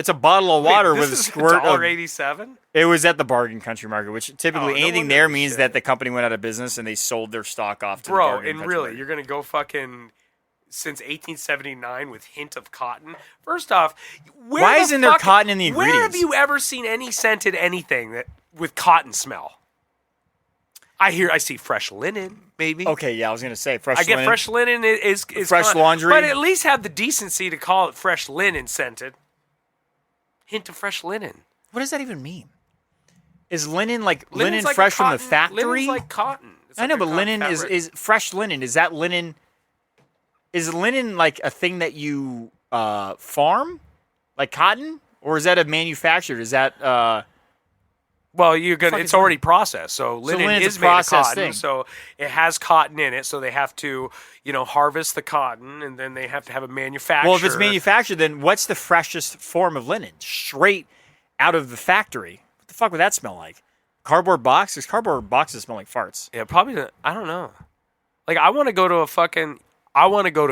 a bottle of water with a squirt of. $1.87? It was at the bargain country market, which typically no anything wonder there this means shit. that the company went out of business and they sold their stock off to the Bro, bargain and country really, market. you're gonna go fucking since 1879 with hint of cotton? First off, Why isn't there cotton in the Where have ingredients? you ever seen any scented anything that with cotton smell? I see fresh linen, maybe. Okay, yeah, I was gonna say fresh. I get linen. fresh linen is Fresh cotton, laundry? but at least have the decency to call it fresh linen scented. Hint of fresh linen. What does that even mean? Is linen like Linen's linen like fresh from cotton, the factory? Linen's like cotton. It's I like know, a but cotton linen fabric. is fresh linen. Is that linen? Is linen like a thing that you farm, like cotton, or is that a manufactured? Is that Well, you're gonna. fuck It's is already processed, so linen linen's is a made of processed cotton. thing. So it has cotton in it. So they have to, harvest the cotton, and then they have to have a manufacturer. well, if it's manufactured, then what's the freshest form of linen? Straight out of the factory. What the fuck would that smell like? Cardboard box? Because cardboard boxes smell like farts. yeah, probably. I don't know. Like, I want to go to a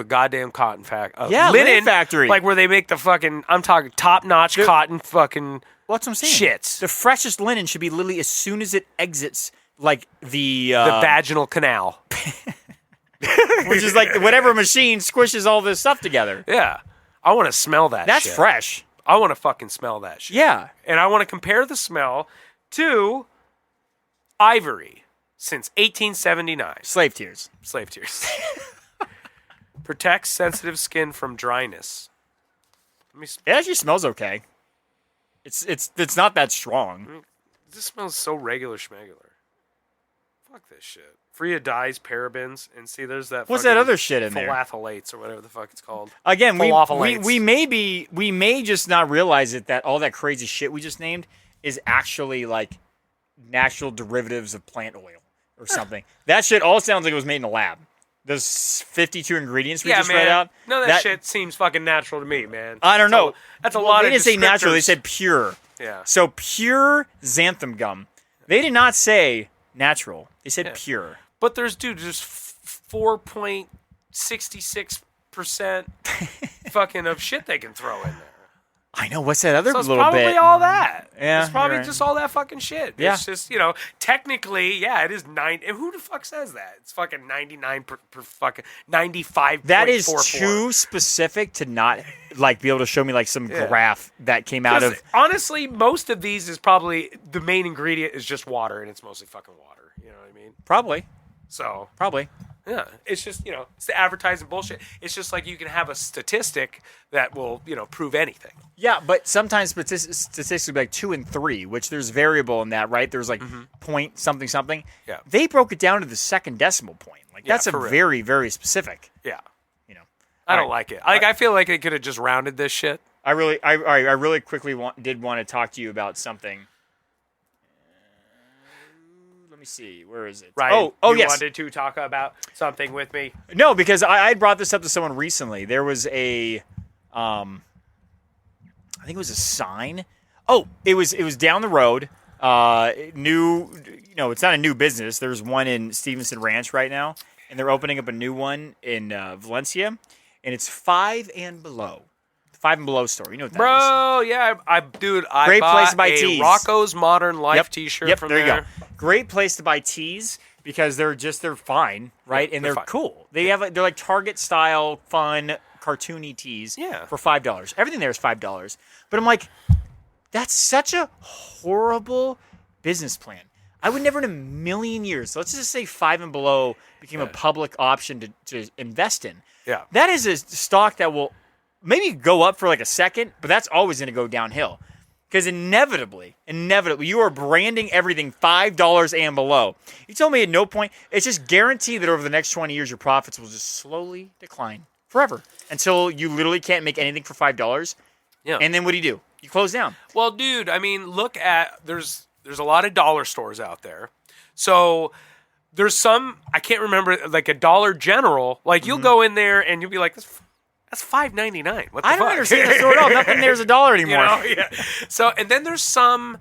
goddamn cotton Linen factory. like where they make the fucking. I'm talking top notch cotton fucking. Well, that's what I'm saying. Shits. The freshest linen should be literally as soon as it exits, like the vaginal canal. which is like whatever machine squishes all this stuff together. Yeah, I want to smell that. That's shit. fresh. I want to fucking smell that shit. Yeah. And I want to compare the smell to ivory since 1879. Slave tears. Slave tears. Protects sensitive skin from dryness. Let me. It actually smells okay. It's not that strong. This smells so regular schmegular. Fuck this shit. Free of dyes, parabens, and see, there's that. What's that fucking other shit in there? phthalates or whatever the fuck it's called. Again, we Phthalates. may just not realize it that all that crazy shit we just named is actually like natural derivatives of plant oil or something. That shit all sounds like it was made in a lab. Those 52 ingredients we just read out. No, that shit seems fucking natural to me, man. I don't know. That's a lot They of didn't say natural. They descriptors. said pure. Yeah. So pure xanthan gum. They did not say natural. They said pure. But there's 4.66% fucking of shit they can throw in there. I know. What's that other So it's little probably bit? all that. Yeah, It's probably you're right. just all that fucking shit. Yeah. It's just, technically, yeah, it is 9. And who the fuck says that? It's fucking 99 per fucking 95. That is too specific to not like be able to show me like some graph that came out of. Honestly, most of these is probably the main ingredient is just water, and it's mostly fucking water. You know what I mean? Probably. Yeah, it's just, it's the advertising bullshit. It's just like you can have a statistic that will, prove anything. Yeah, but sometimes statistics will be like 2 and 3, which there's variable in that, right? There's like point something something. Yeah. They broke it down to the second decimal point. Like Yeah, that's a for real. very, very specific. Yeah. You know. I don't All right. like it. I feel like they could have just rounded this shit. I really quickly did want to talk to you about something. Let me see. Where is it? Ryan, oh you yes. wanted to talk about something with me? No, because I brought this up to someone recently. There was I think it was a sign. Oh, it was down the road. It's not a new business. There's one in Stevenson Ranch right now, and they're opening up a new one in Valencia, and it's 5 and Below. 5 and Below store. You know what that is? Bro, yeah, I Great bought place to buy a tees. Rocco's Modern Life T-shirt from there. there. You go. Great place to buy tees because they're fine, right? Yeah, and they're they're fine. cool. They're like Target style, fun, cartoony tees. Yeah. For $5. Everything there is $5. But I'm like, that's such a horrible business plan. I would never in a million years. Let's just say 5 and Below became a public option to invest in. Yeah. That is a stock that will maybe go up for like a second, but that's always going to go downhill. Because inevitably, you are branding everything $5 and below. You told me at no point, it's just guaranteed that over the next 20 years, your profits will just slowly decline forever until you literally can't make anything for $5. Yeah. And then what do? You close down. Well, dude, I mean, look at there's a lot of dollar stores out there. So there's some, I can't remember, like a Dollar General. Like you'll go in there and you'll be like, that's $5.99. What the I don't fuck? understand the store at all. Nothing there's $1 anymore. Yeah. So, and then there's some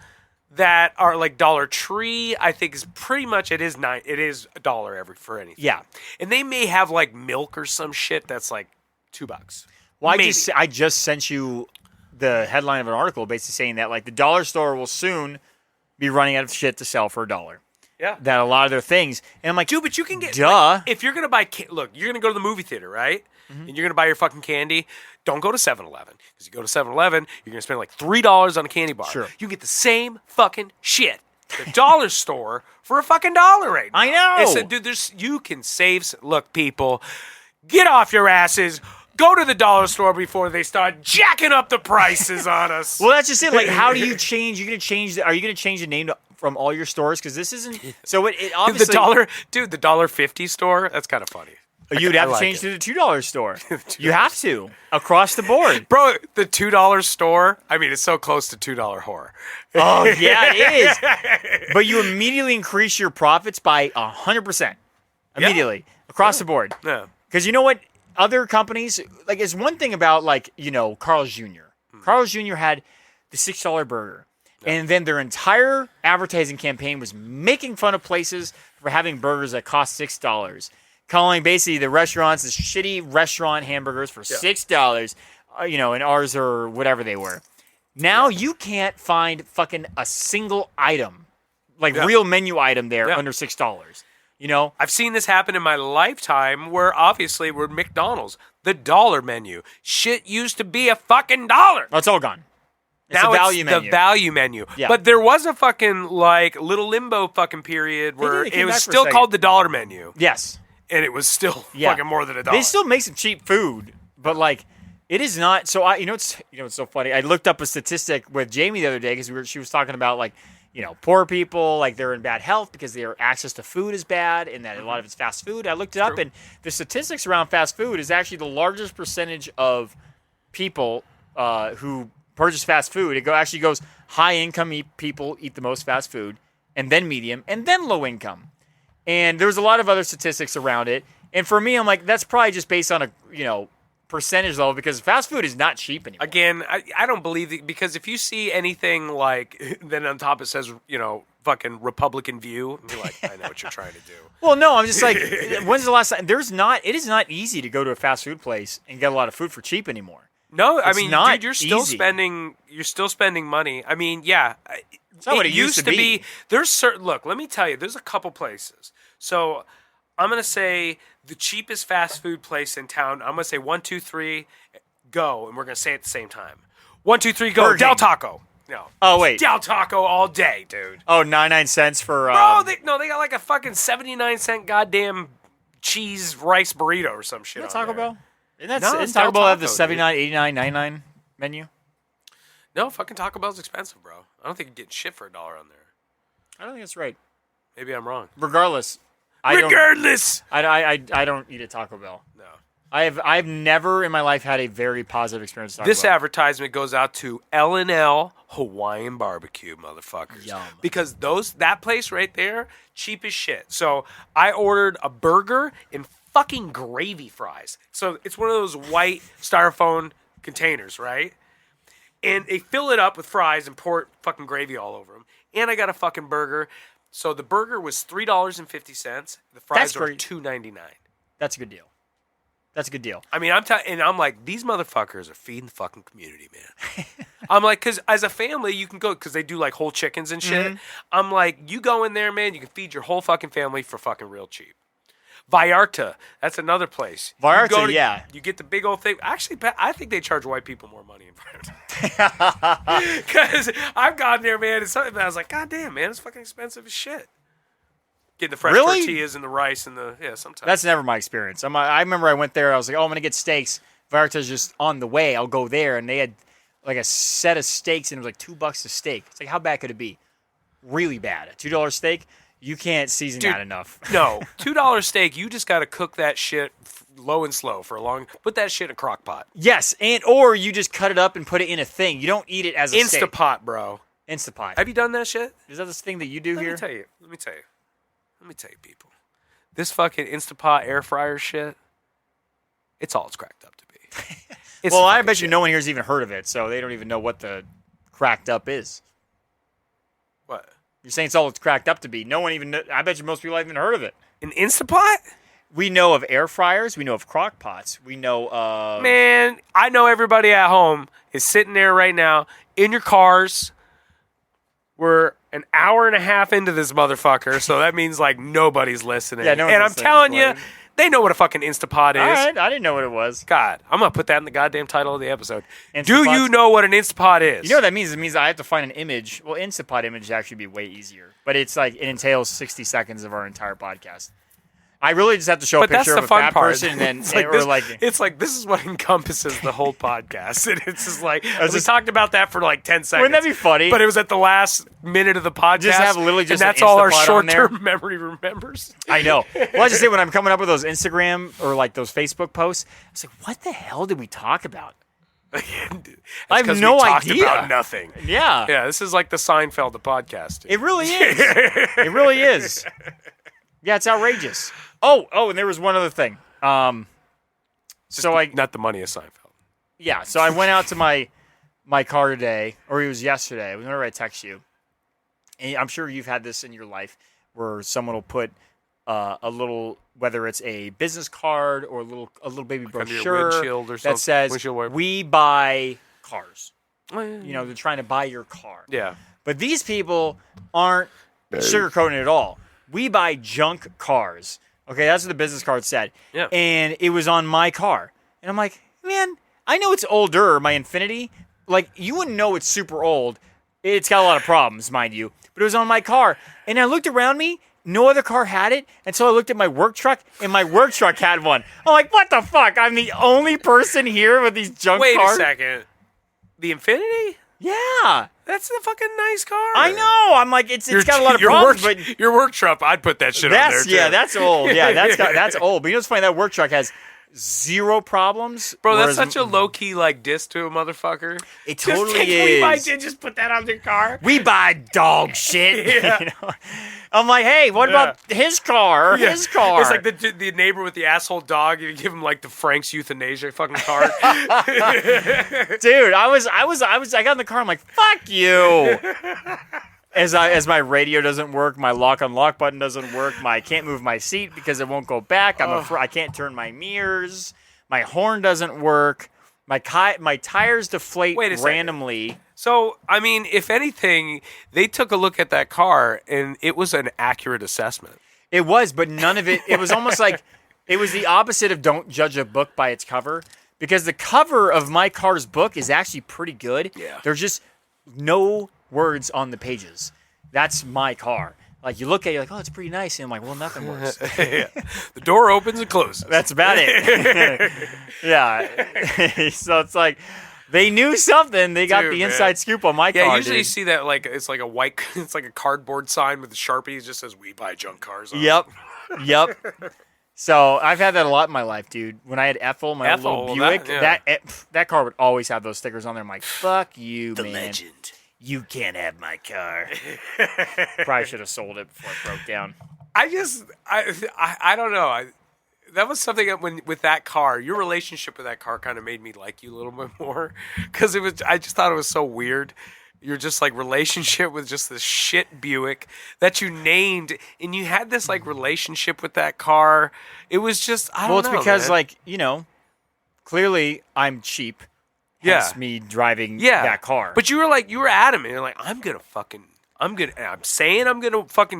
that are like Dollar Tree. I think is pretty much it is $1 for anything. Yeah. And they may have like milk or some shit that's like $2. Well, Maybe. I just sent you the headline of an article basically saying that like the dollar store will soon be running out of shit to sell for $1. Yeah. That a lot of their things, and I'm like, Dude, but you can get duh. like, if you're gonna buy. Look, you're gonna go to the movie theater, right? And you're gonna buy your fucking candy. Don't go to 7-Eleven because you go to 7-Eleven, you're gonna spend like $3 on a candy bar. Sure. You get the same fucking shit. The dollar store for a fucking $1 right now. I know. It's dude, you can save. Look, people, get off your asses. Go to the dollar store before they start jacking up the prices on us. Well, that's just it. Like, how do you change? Are you going to change the name from all your stores? Because this isn't. So it obviously the $1.50 store. That's kind of funny. You'd have to change to the $2 store. You have to across the board. Bro, the $2 store, I mean, it's so close to $2 horror. Oh, yeah, it is. But you immediately increase your profits by 100%. Immediately. Across the board. Yeah. Because you know what? Other companies, like, it's one thing about, like, Carl's Jr. Carl's Jr. had the $6 burger. And then their entire advertising campaign was making fun of places for having burgers that cost $6. Calling basically the restaurants the shitty restaurant hamburgers for $6, and ours are whatever they were. Now you can't find fucking a single item, like real menu item there under $6. I've seen this happen in my lifetime where obviously we're McDonald's, the dollar menu. Shit used to be a fucking $1. Oh, it's all gone. It's Now a value it's menu. the value menu. Yeah. But there was a fucking like little limbo fucking period where they came it was back for a still second. called the dollar menu. Yes. And it was still Yeah. fucking more than $1. They still make some cheap food, but like it is not. So it's so funny. I looked up a statistic with Jamie the other day because she was talking about like poor people, like they're in bad health because their access to food is bad, and that a lot of it's fast food. I looked it up, and the statistics around fast food is actually the largest percentage of people who purchase fast food. It actually goes high income people eat the most fast food, and then medium, and then low income. And there's a lot of other statistics around it. And for me, I'm like, that's probably just based on a percentage level because fast food is not cheap anymore. Again, I don't believe it because if you see anything like then on top it says fucking Republican View, you're like, I know what you're trying to do. Well, no, I'm just like, when's the last time? It is not easy to go to a fast food place and get a lot of food for cheap anymore. No, I It's mean, not dude, you're still easy. spending money. I mean, yeah, It's not what it used to be. There's certain look. Let me tell you, there's a couple places. So I'm gonna say the cheapest fast food place in town. I'm gonna say 1, 2, 3, go, and we're gonna say it at the same time. 1, 2, 3, go. Burger Del King. Taco. No. Oh, wait. Del Taco all day, dude. Oh, 99 cents for... Bro, they got like a fucking 79-cent goddamn cheese rice burrito or some shit. Is on that Taco there. Bell? Isn't No, Taco it's Del Bell have the Taco, 79, 89, 99 menu? No, fucking Taco Bell's expensive, bro. I don't think you're getting shit for $1 on there. I don't think that's right. Maybe I'm wrong. Regardless, I don't eat at Taco Bell. No. I've never in my life had a very positive experience. with Taco This Bell. advertisement goes out to L&L Hawaiian Barbecue, motherfuckers. Yum. Because that place right there, cheap as shit. So I ordered a burger and fucking gravy fries. So it's one of those white styrofoam containers, right? And they fill it up with fries and pour fucking gravy all over them. And I got a fucking burger. So the burger was $3.50. The fries were great. $2.99. That's a good deal. That's a good deal. I mean, I'm like, these motherfuckers are feeding the fucking community, man. I'm like, because as a family, you can go, because they do like whole chickens and shit. I'm like, you go in there, man, you can feed your whole fucking family for fucking real cheap. Vallarta, that's another place. Vallarta, yeah. You get the big old thing. Actually, I think they charge white people more money in Vallarta. Because I've gone there, man, and something I was like, God damn, man, it's fucking expensive as shit. Getting the fresh Really? tortillas and the rice and sometimes. That's never my experience. I remember I went there. I was like, oh, I'm gonna get steaks. Vallarta's just on the way. I'll go there, and they had like a set of steaks, and it was like $2 a steak. It's like, how bad could it be? Really bad. A $2 steak. You can't season that enough. No, $2 steak. You just got to cook that shit low and slow for a long. Put that shit in a crock pot. Yes, or you just cut it up and put it in a thing. You don't eat it as a steak. Instapot, bro. Instapot. Have you done that shit? Is that this thing that you do Let here? me tell you. Let me tell you, people. This fucking Instapot air fryer shit. It's all it's cracked up to be. It's Well, I fucking bet shit. you no one here's even heard of it, so they don't even know what the cracked up is. What? You're saying it's all it's cracked up to be. No one even. I bet you most people haven't even heard of it. An Instapot? We know of air fryers. We know of crock pots. We know of. Man, I know everybody at home is sitting there right now in your cars. We're an hour and a half into this motherfucker, so that means like nobody's listening. Yeah, no one's and I'm listening. telling you, they know what a fucking Instapot is. All right, I didn't know what it was. God, I'm gonna put that in the goddamn title of the episode. Do Instapots? you know what an Instapot is? You know what that means? It means I have to find an image. Well, Instapot image actually be way easier, but it's like it entails 60 seconds of our entire podcast. I really just have to show But a that's picture the of a fun fat part. person, and then it's like, or this, like it's like this is what encompasses the whole podcast. And it's just like we just- talked about that for like 10 seconds. Wouldn't that be funny? But it was at the last minute of the podcast. Just have literally just and an that's all our Instapot on there? short-term memory remembers. I know. Well, I just say when I'm coming up with those Instagram or like those Facebook posts, I was like, what the hell did we talk about? I have 'cause no we talked idea. about nothing. Yeah. Yeah, this is like the Seinfeld of podcast. It really is. It really is. Yeah, it's outrageous. Oh, and there was one other thing. So I Not the money of Seinfeld. Yeah, so I went out to my car today, or it was yesterday, whenever I text you. And I'm sure you've had this in your life where someone will put a little, whether it's a business card or a little baby under your brochure windshield or something, that says, windshield wiper. we buy cars. Oh, yeah, You know, they're trying to buy your car. yeah. But these people aren't sugarcoating it at all. We buy junk cars. Okay, that's what the business card said. Yeah. And it was on my car. And I'm like, man, I know it's older, my Infiniti. Like, you wouldn't know it's super old. It's got a lot of problems, mind you. But it was on my car. And I looked around me. No other car had it. And so I looked at my work truck, and my work truck had one. I'm like, what the fuck? I'm the only person here with these junk Wait cars? a second. The Infinity? Yeah. That's a fucking nice car. I know. I'm like, it's got a lot of problems, but your work truck, I'd put that shit on there too. that's old. Yeah, that's old. But you know what's funny? That work truck has zero problems. Bro, that's whereas such a low key like diss to a motherfucker. It totally just is. just put that on your car. We buy dog shit. Yeah. You know? I'm like, hey, what about his car? Yeah. His car. It's like the neighbor with the asshole dog. You give him like the Frank's euthanasia fucking card. Dude, I got in the car. I'm like, fuck you. As my radio doesn't work, my lock unlock button doesn't work. I can't move my seat because it won't go back. I can't turn my mirrors. My horn doesn't work. My tires deflate Wait a second. randomly. So, I mean, if anything, they took a look at that car and it was an accurate assessment. It was, but none of it. It was almost like it was the opposite of don't judge a book by its cover, because the cover of my car's book is actually pretty good. Yeah. There's just no words on the pages. That's my car. Like, you look at it, you're like, oh, it's pretty nice. And I'm like, well, nothing works. Yeah. The door opens and closes. That's about it. Yeah. So it's like they knew something. They got Dude, the man. inside scoop on my car. Yeah, usually you dude. see that like it's like a white, it's like a cardboard sign with a Sharpie. It just says "We buy junk cars." On it. Yep. So I've had that a lot in my life, dude. When I had Ethel, my old Ethel, little Buick, that- yeah. that car would always have those stickers on there. I'm like, fuck you, man. Legend. You can't have my car. Probably should have sold it before it broke down. I don't know. That was something that with that car, your relationship with that car kind of made me like you a little bit more because I just thought it was so weird. You're just like relationship with just this shit Buick that you named, and you had this like relationship with that car. It was just I don't know. Well, it's because man. like clearly I'm cheap. Hence me driving that car. But you were adamant. You're like, I'm gonna fucking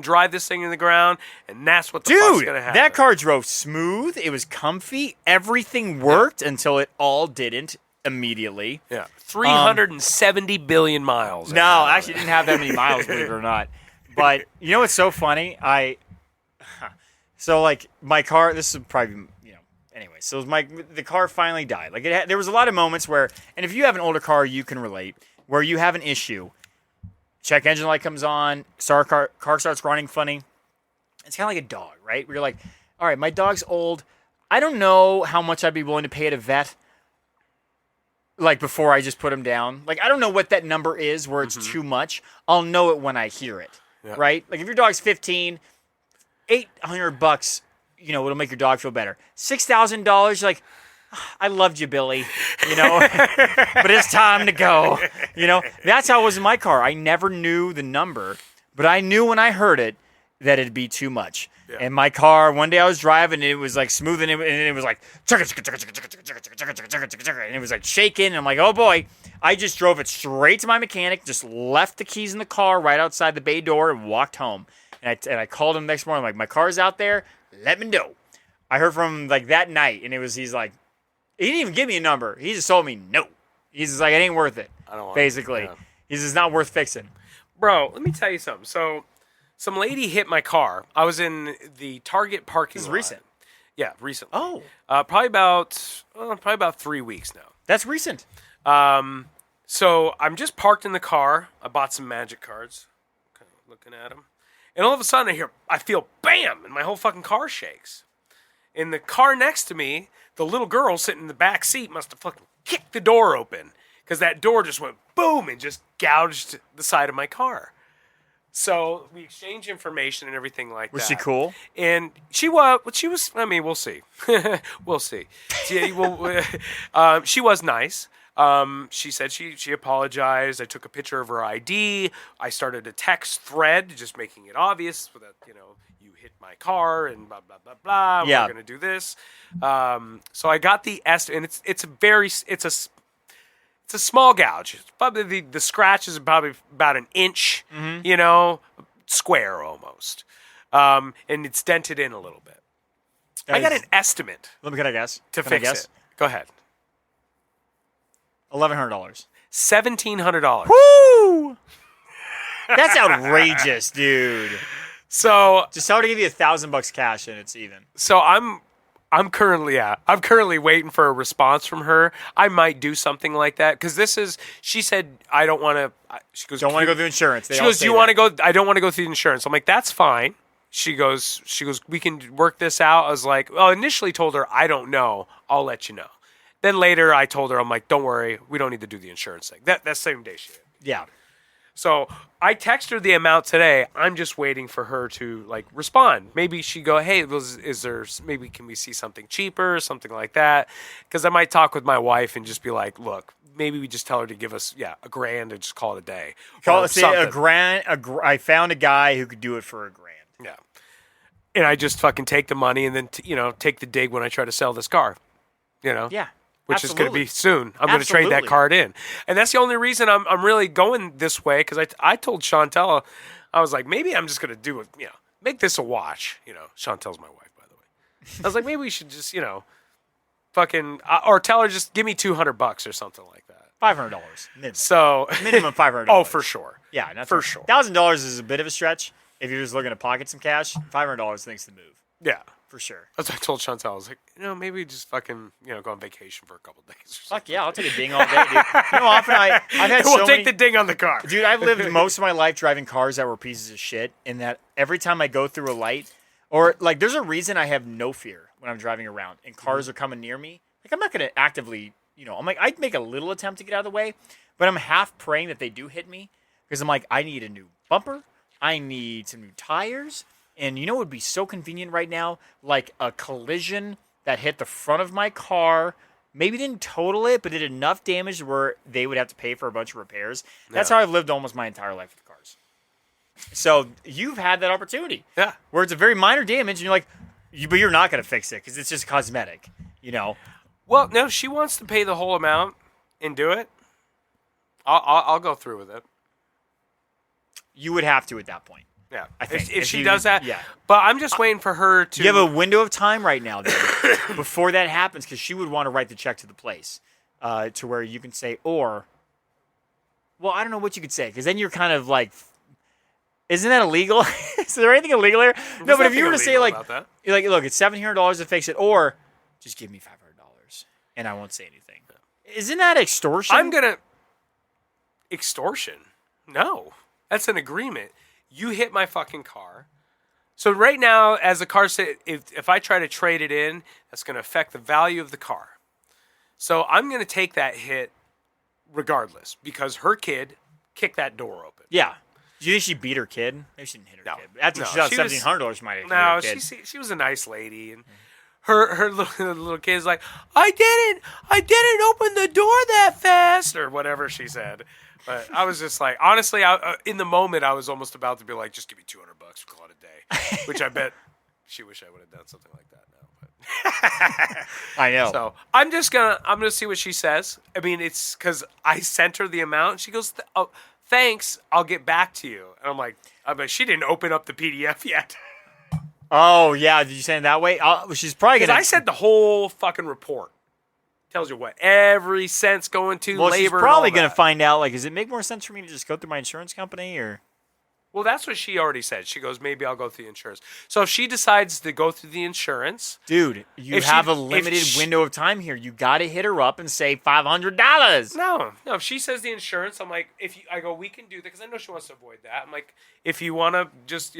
drive this thing in the ground, and that's what the fuck's gonna happen. That car drove smooth. It was comfy. Everything worked until it all didn't immediately. Yeah, 370 billion miles. No, I actually didn't have that many miles, believe it or not. But you know what's so funny? So like my car. This is probably anyway. So the car finally died. Like there was a lot of moments where, and if you have an older car, you can relate, where you have an issue. Check engine light comes on, car starts running funny. It's kind of like a dog, right? Where you're like, all right, my dog's old. I don't know how much I'd be willing to pay at a vet. Like before I just put him down. Like I don't know what that number is where it's too much. I'll know it when I hear it, right? Like if your dog's 15, $800, it'll make your dog feel better. $6,000, like, I loved you, Billy, but it's time to go. That's how it was in my car. I never knew the number, but I knew when I heard it that it'd be too much. Yeah. And my car, one day I was driving, and it was like smooth, and it was like, and it was like shaking. And I'm like, oh boy. I just drove it straight to my mechanic, just left the keys in the car right outside the bay door, and walked home. And I called him the next morning. I'm like, my car's out there. Let me know. I heard from him like that night, and he's like, he didn't even give me a number. He just told me no. He's just like, it ain't worth it. I don't want basically. Yeah. He's just not worth fixing. Bro, let me tell you something. So, some lady hit my car. I was in the Target parking lot. This is recent. Yeah, recently. Oh. Probably about 3 weeks now. That's recent. So I'm just parked in the car. I bought some magic cards. Kind of looking at them. And all of a sudden I feel bam, and my whole fucking car shakes. In the car next to me, the little girl sitting in the back seat must have fucking kicked the door open because that door just went boom and just gouged the side of my car. So we exchanged information and everything like that. Was she cool? And she was. I mean, we'll see. We'll see. She was nice. She said she apologized. I took a picture of her ID. I started a text thread, just making it obvious that you hit my car and blah blah blah blah. Yeah. We're gonna do this. So I got the and it's a small gouge. It's probably the scratch is probably about an inch, square almost, and it's dented in a little bit. I got an estimate. Can I guess? To fix it. Go ahead. $1,100. $1,700. Woo! That's outrageous, dude. So just tell her to give you $1,000 cash and it's even. So I'm currently waiting for a response from her. I might do something like that because she said I don't want to. She goes, don't want to go through insurance. She goes, do you want to go? I don't want to go through the insurance. I'm like, that's fine. She goes, we can work this out. I was like, well, initially told her I don't know. I'll let you know. Then later I told her, I'm like, don't worry, we don't need to do the insurance thing. That same day she did. Yeah. So I texted her the amount today. I'm just waiting for her to respond. Maybe she go, hey, maybe can we see something cheaper, something like that? Because I might talk with my wife and just be like, look, maybe we just tell her to give us $1,000 and just call it a day. $1,000. I found a guy who could do it for $1,000. Yeah. And I just fucking take the money and then take the dig when I try to sell this car. Yeah. Which is going to be soon. I'm going to trade that card in. And that's the only reason I'm really going this way, because I told Chantel, I was like, maybe I'm just going to do it, make this a watch. Chantel's my wife, by the way. I was like, maybe we should just, fucking, or tell her just give me $200 or something like that. $500. Minimum. So minimum $500. Oh, for sure. Yeah, for sure. $1,000 is a bit of a stretch. If you're just looking to pocket some cash, $500 makes the move. Yeah. For sure. That's what I told Chantel. I was like, maybe just fucking, go on vacation for a couple of days. Fuck yeah, I'll take a ding all day, dude. Often I've had we'll take the ding on the car. Dude, I've lived most of my life driving cars that were pieces of shit, and that every time I go through a light, or there's a reason I have no fear. when I'm driving around and cars are coming near me, like I'm not gonna actively, I'm like I'd make a little attempt to get out of the way, but I'm half praying that they do hit me because I'm like I need a new bumper, I need some new tires, and it would be so convenient right now, like a collision that hit the front of my car. Maybe didn't total it, but did enough damage where they would have to pay for a bunch of repairs. That's how I've lived almost my entire life with cars. So you've had that opportunity. Yeah. Where it's a very minor damage, and you're like, but you're not going to fix it because it's just cosmetic, Well, no, she wants to pay the whole amount and do it. I'll go through with it. You would have to at that point. Yeah. I think. If she does that. Yeah. But I'm just waiting for her to. You have a window of time right now, though, before that happens, because she would want to write the check to the place to where you can say, well, I don't know what you could say, because then you're kind of like, isn't that illegal? Is there anything illegal here? No, but if you were to say, you're like, look, it's $700 to fix it, or just give me $500 and I won't say anything. Isn't that extortion? Extortion? No. That's an agreement. You hit my fucking car. So right now, as the car said, if I try to trade it in, that's going to affect the value of the car. So I'm going to take that hit regardless because her kid kicked that door open. Yeah. Do you think she beat her kid? Maybe she didn't hit her kid. After she got $1,700, she might have hit her kid. She was a nice lady, and her little kid's like, I didn't open the door that fast, or whatever she said. But I was just like, honestly, in the moment, I was almost about to be like, just give me $200, we'll call it a day. Which I bet she wish I would have done something like that now. But I know. So I'm gonna see what she says. I mean, it's because I sent her the amount, and she goes, thanks, I'll get back to you. And I'm like, she didn't open up the PDF yet. Oh, yeah. Did you send it that way? She's probably going to... I sent the whole fucking report. Tells you what every cent's going to labor. She's probably going to find out, like, does it make more sense for me to just go through my insurance company, or... Well, that's what she already said. She goes, maybe I'll go through the insurance. So if she decides to go through the insurance... Dude, you have a limited window of time here. You got to hit her up and say $500. No. If she says the insurance, I'm like, I go, we can do that, because I know she wants to avoid that. I'm like, if you want to just,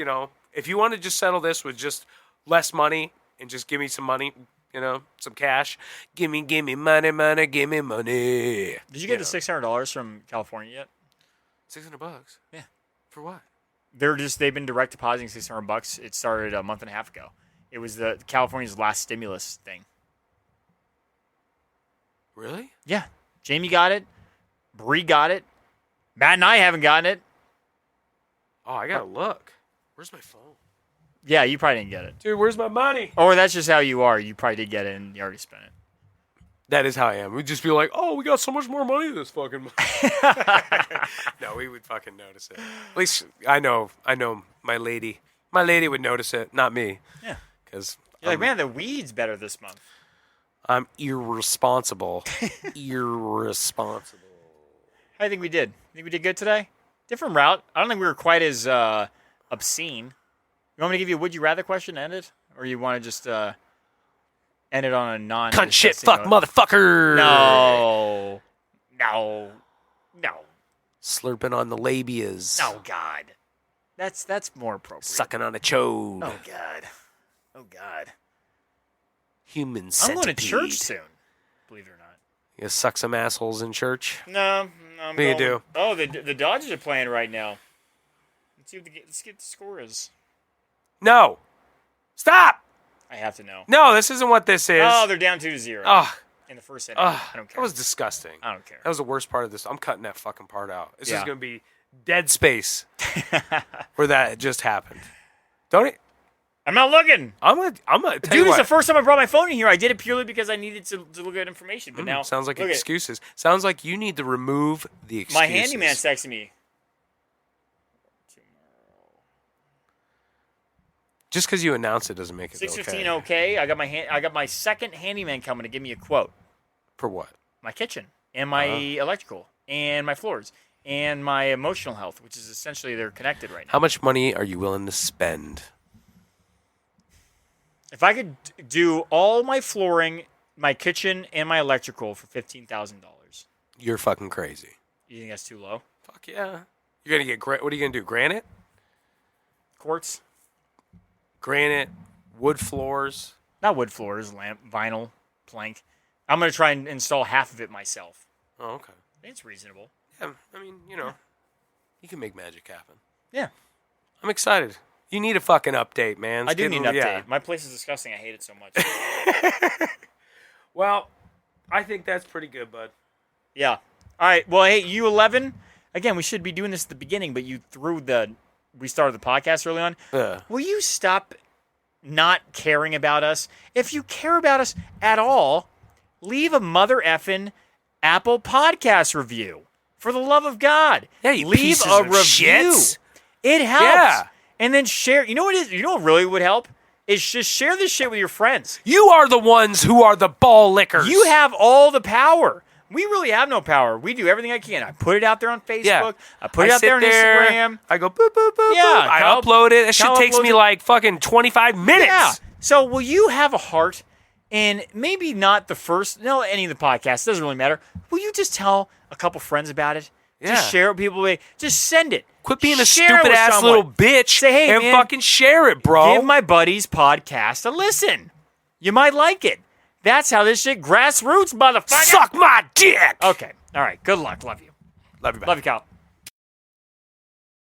if you want to just settle this with just less money and just give me some money, some cash, give me money, give me money. Did you get the $600 from California yet? $600? Yeah. For what? They've been direct depositing $600. It started a month and a half ago. It was the California's last stimulus thing. Really? Yeah. Jamie got it. Bree got it. Matt and I haven't gotten it. Oh, I gotta look. Where's my phone? Yeah, you probably didn't get it. Dude, where's my money? Or that's just how you are. You probably did get it and you already spent it. That is how I am. We'd just be like, oh, we got so much more money this fucking month. No, we would fucking notice it. At least I know my lady. My lady would notice it, not me. Yeah. Because you're like, man, the weed's better this month. I'm irresponsible. Irresponsible. How do you think we did? Think we did good today? Different route. I don't think we were quite as obscene. You want me to give you a would you rather question to end it? Or you want to just end it on a non cunt shit fuck note? Motherfucker. No. Slurping on the labias. Oh God. That's more appropriate. Sucking on a chode. Oh God. Human centipede. I'm going to church soon. Believe it or not. You gonna suck some assholes in church? No. What do you do? Oh, the Dodgers are playing right now. Let's see what the score is. No. Stop. I have to know. No, this isn't what this is. Oh, they're down 2-0. Oh. In the first inning. I don't care. That was disgusting. I don't care. That was the worst part of this. I'm cutting that fucking part out. This is going to be dead space where that just happened. Don't it? I'm not looking. I'm gonna tell Dude, you it's what. the first time I brought my phone in here. I did it purely because I needed to look at information. But now sounds like excuses. Sounds like you need to remove the excuses. My handyman texted me. Just because you announce it doesn't make it 6:15 okay. I got my second handyman coming to give me a quote. For what? My kitchen and my electrical and my floors and my emotional health, which is essentially they're connected right now. How much money are you willing to spend? If I could do all my flooring, my kitchen, and my electrical for $15,000. You're fucking crazy. You think that's too low? Fuck yeah. You're gonna get what are you gonna do? Granite? Quartz? Granite, wood floors. Not wood floors, vinyl, plank. I'm going to try and install half of it myself. Oh, okay. It's reasonable. Yeah, I mean, you can make magic happen. Yeah. I'm excited. You need a fucking update, man. I do need an update. Yeah. My place is disgusting. I hate it so much. Well, I think that's pretty good, bud. Yeah. All right. Well, hey, U11. Again, we should be doing this at the beginning, but we started the podcast early on. Will you stop not caring about us? If you care about us at all, leave a mother effing Apple Podcast review. For the love of God. Yeah, you leave pieces a of review. shits. It helps. Yeah. And then share. You know what it is? You know what really would help? Is just share this shit with your friends. You are the ones who are the ball lickers. You have all the power. We really have no power. We do everything I can. I put it out there on Facebook. Yeah. I put it out there on Instagram. I go boop, boop, boop, Yeah, boop. I upload it. That shit Kyle takes uploads me it. like fucking 25 minutes. Yeah. So will you have a heart and maybe not any of the podcasts, doesn't really matter. Will you just tell a couple friends about it? Yeah. Just share it with people. Just send it. Quit being a Share it with stupid ass someone. little bitch Say, hey, and man, fucking share it, bro. give my buddy's podcast a listen. You might like it. That's how this shit grassroots, motherfucker. Suck my dick. Okay. All right. Good luck. Love you. Love you, man. Love you, Kyle.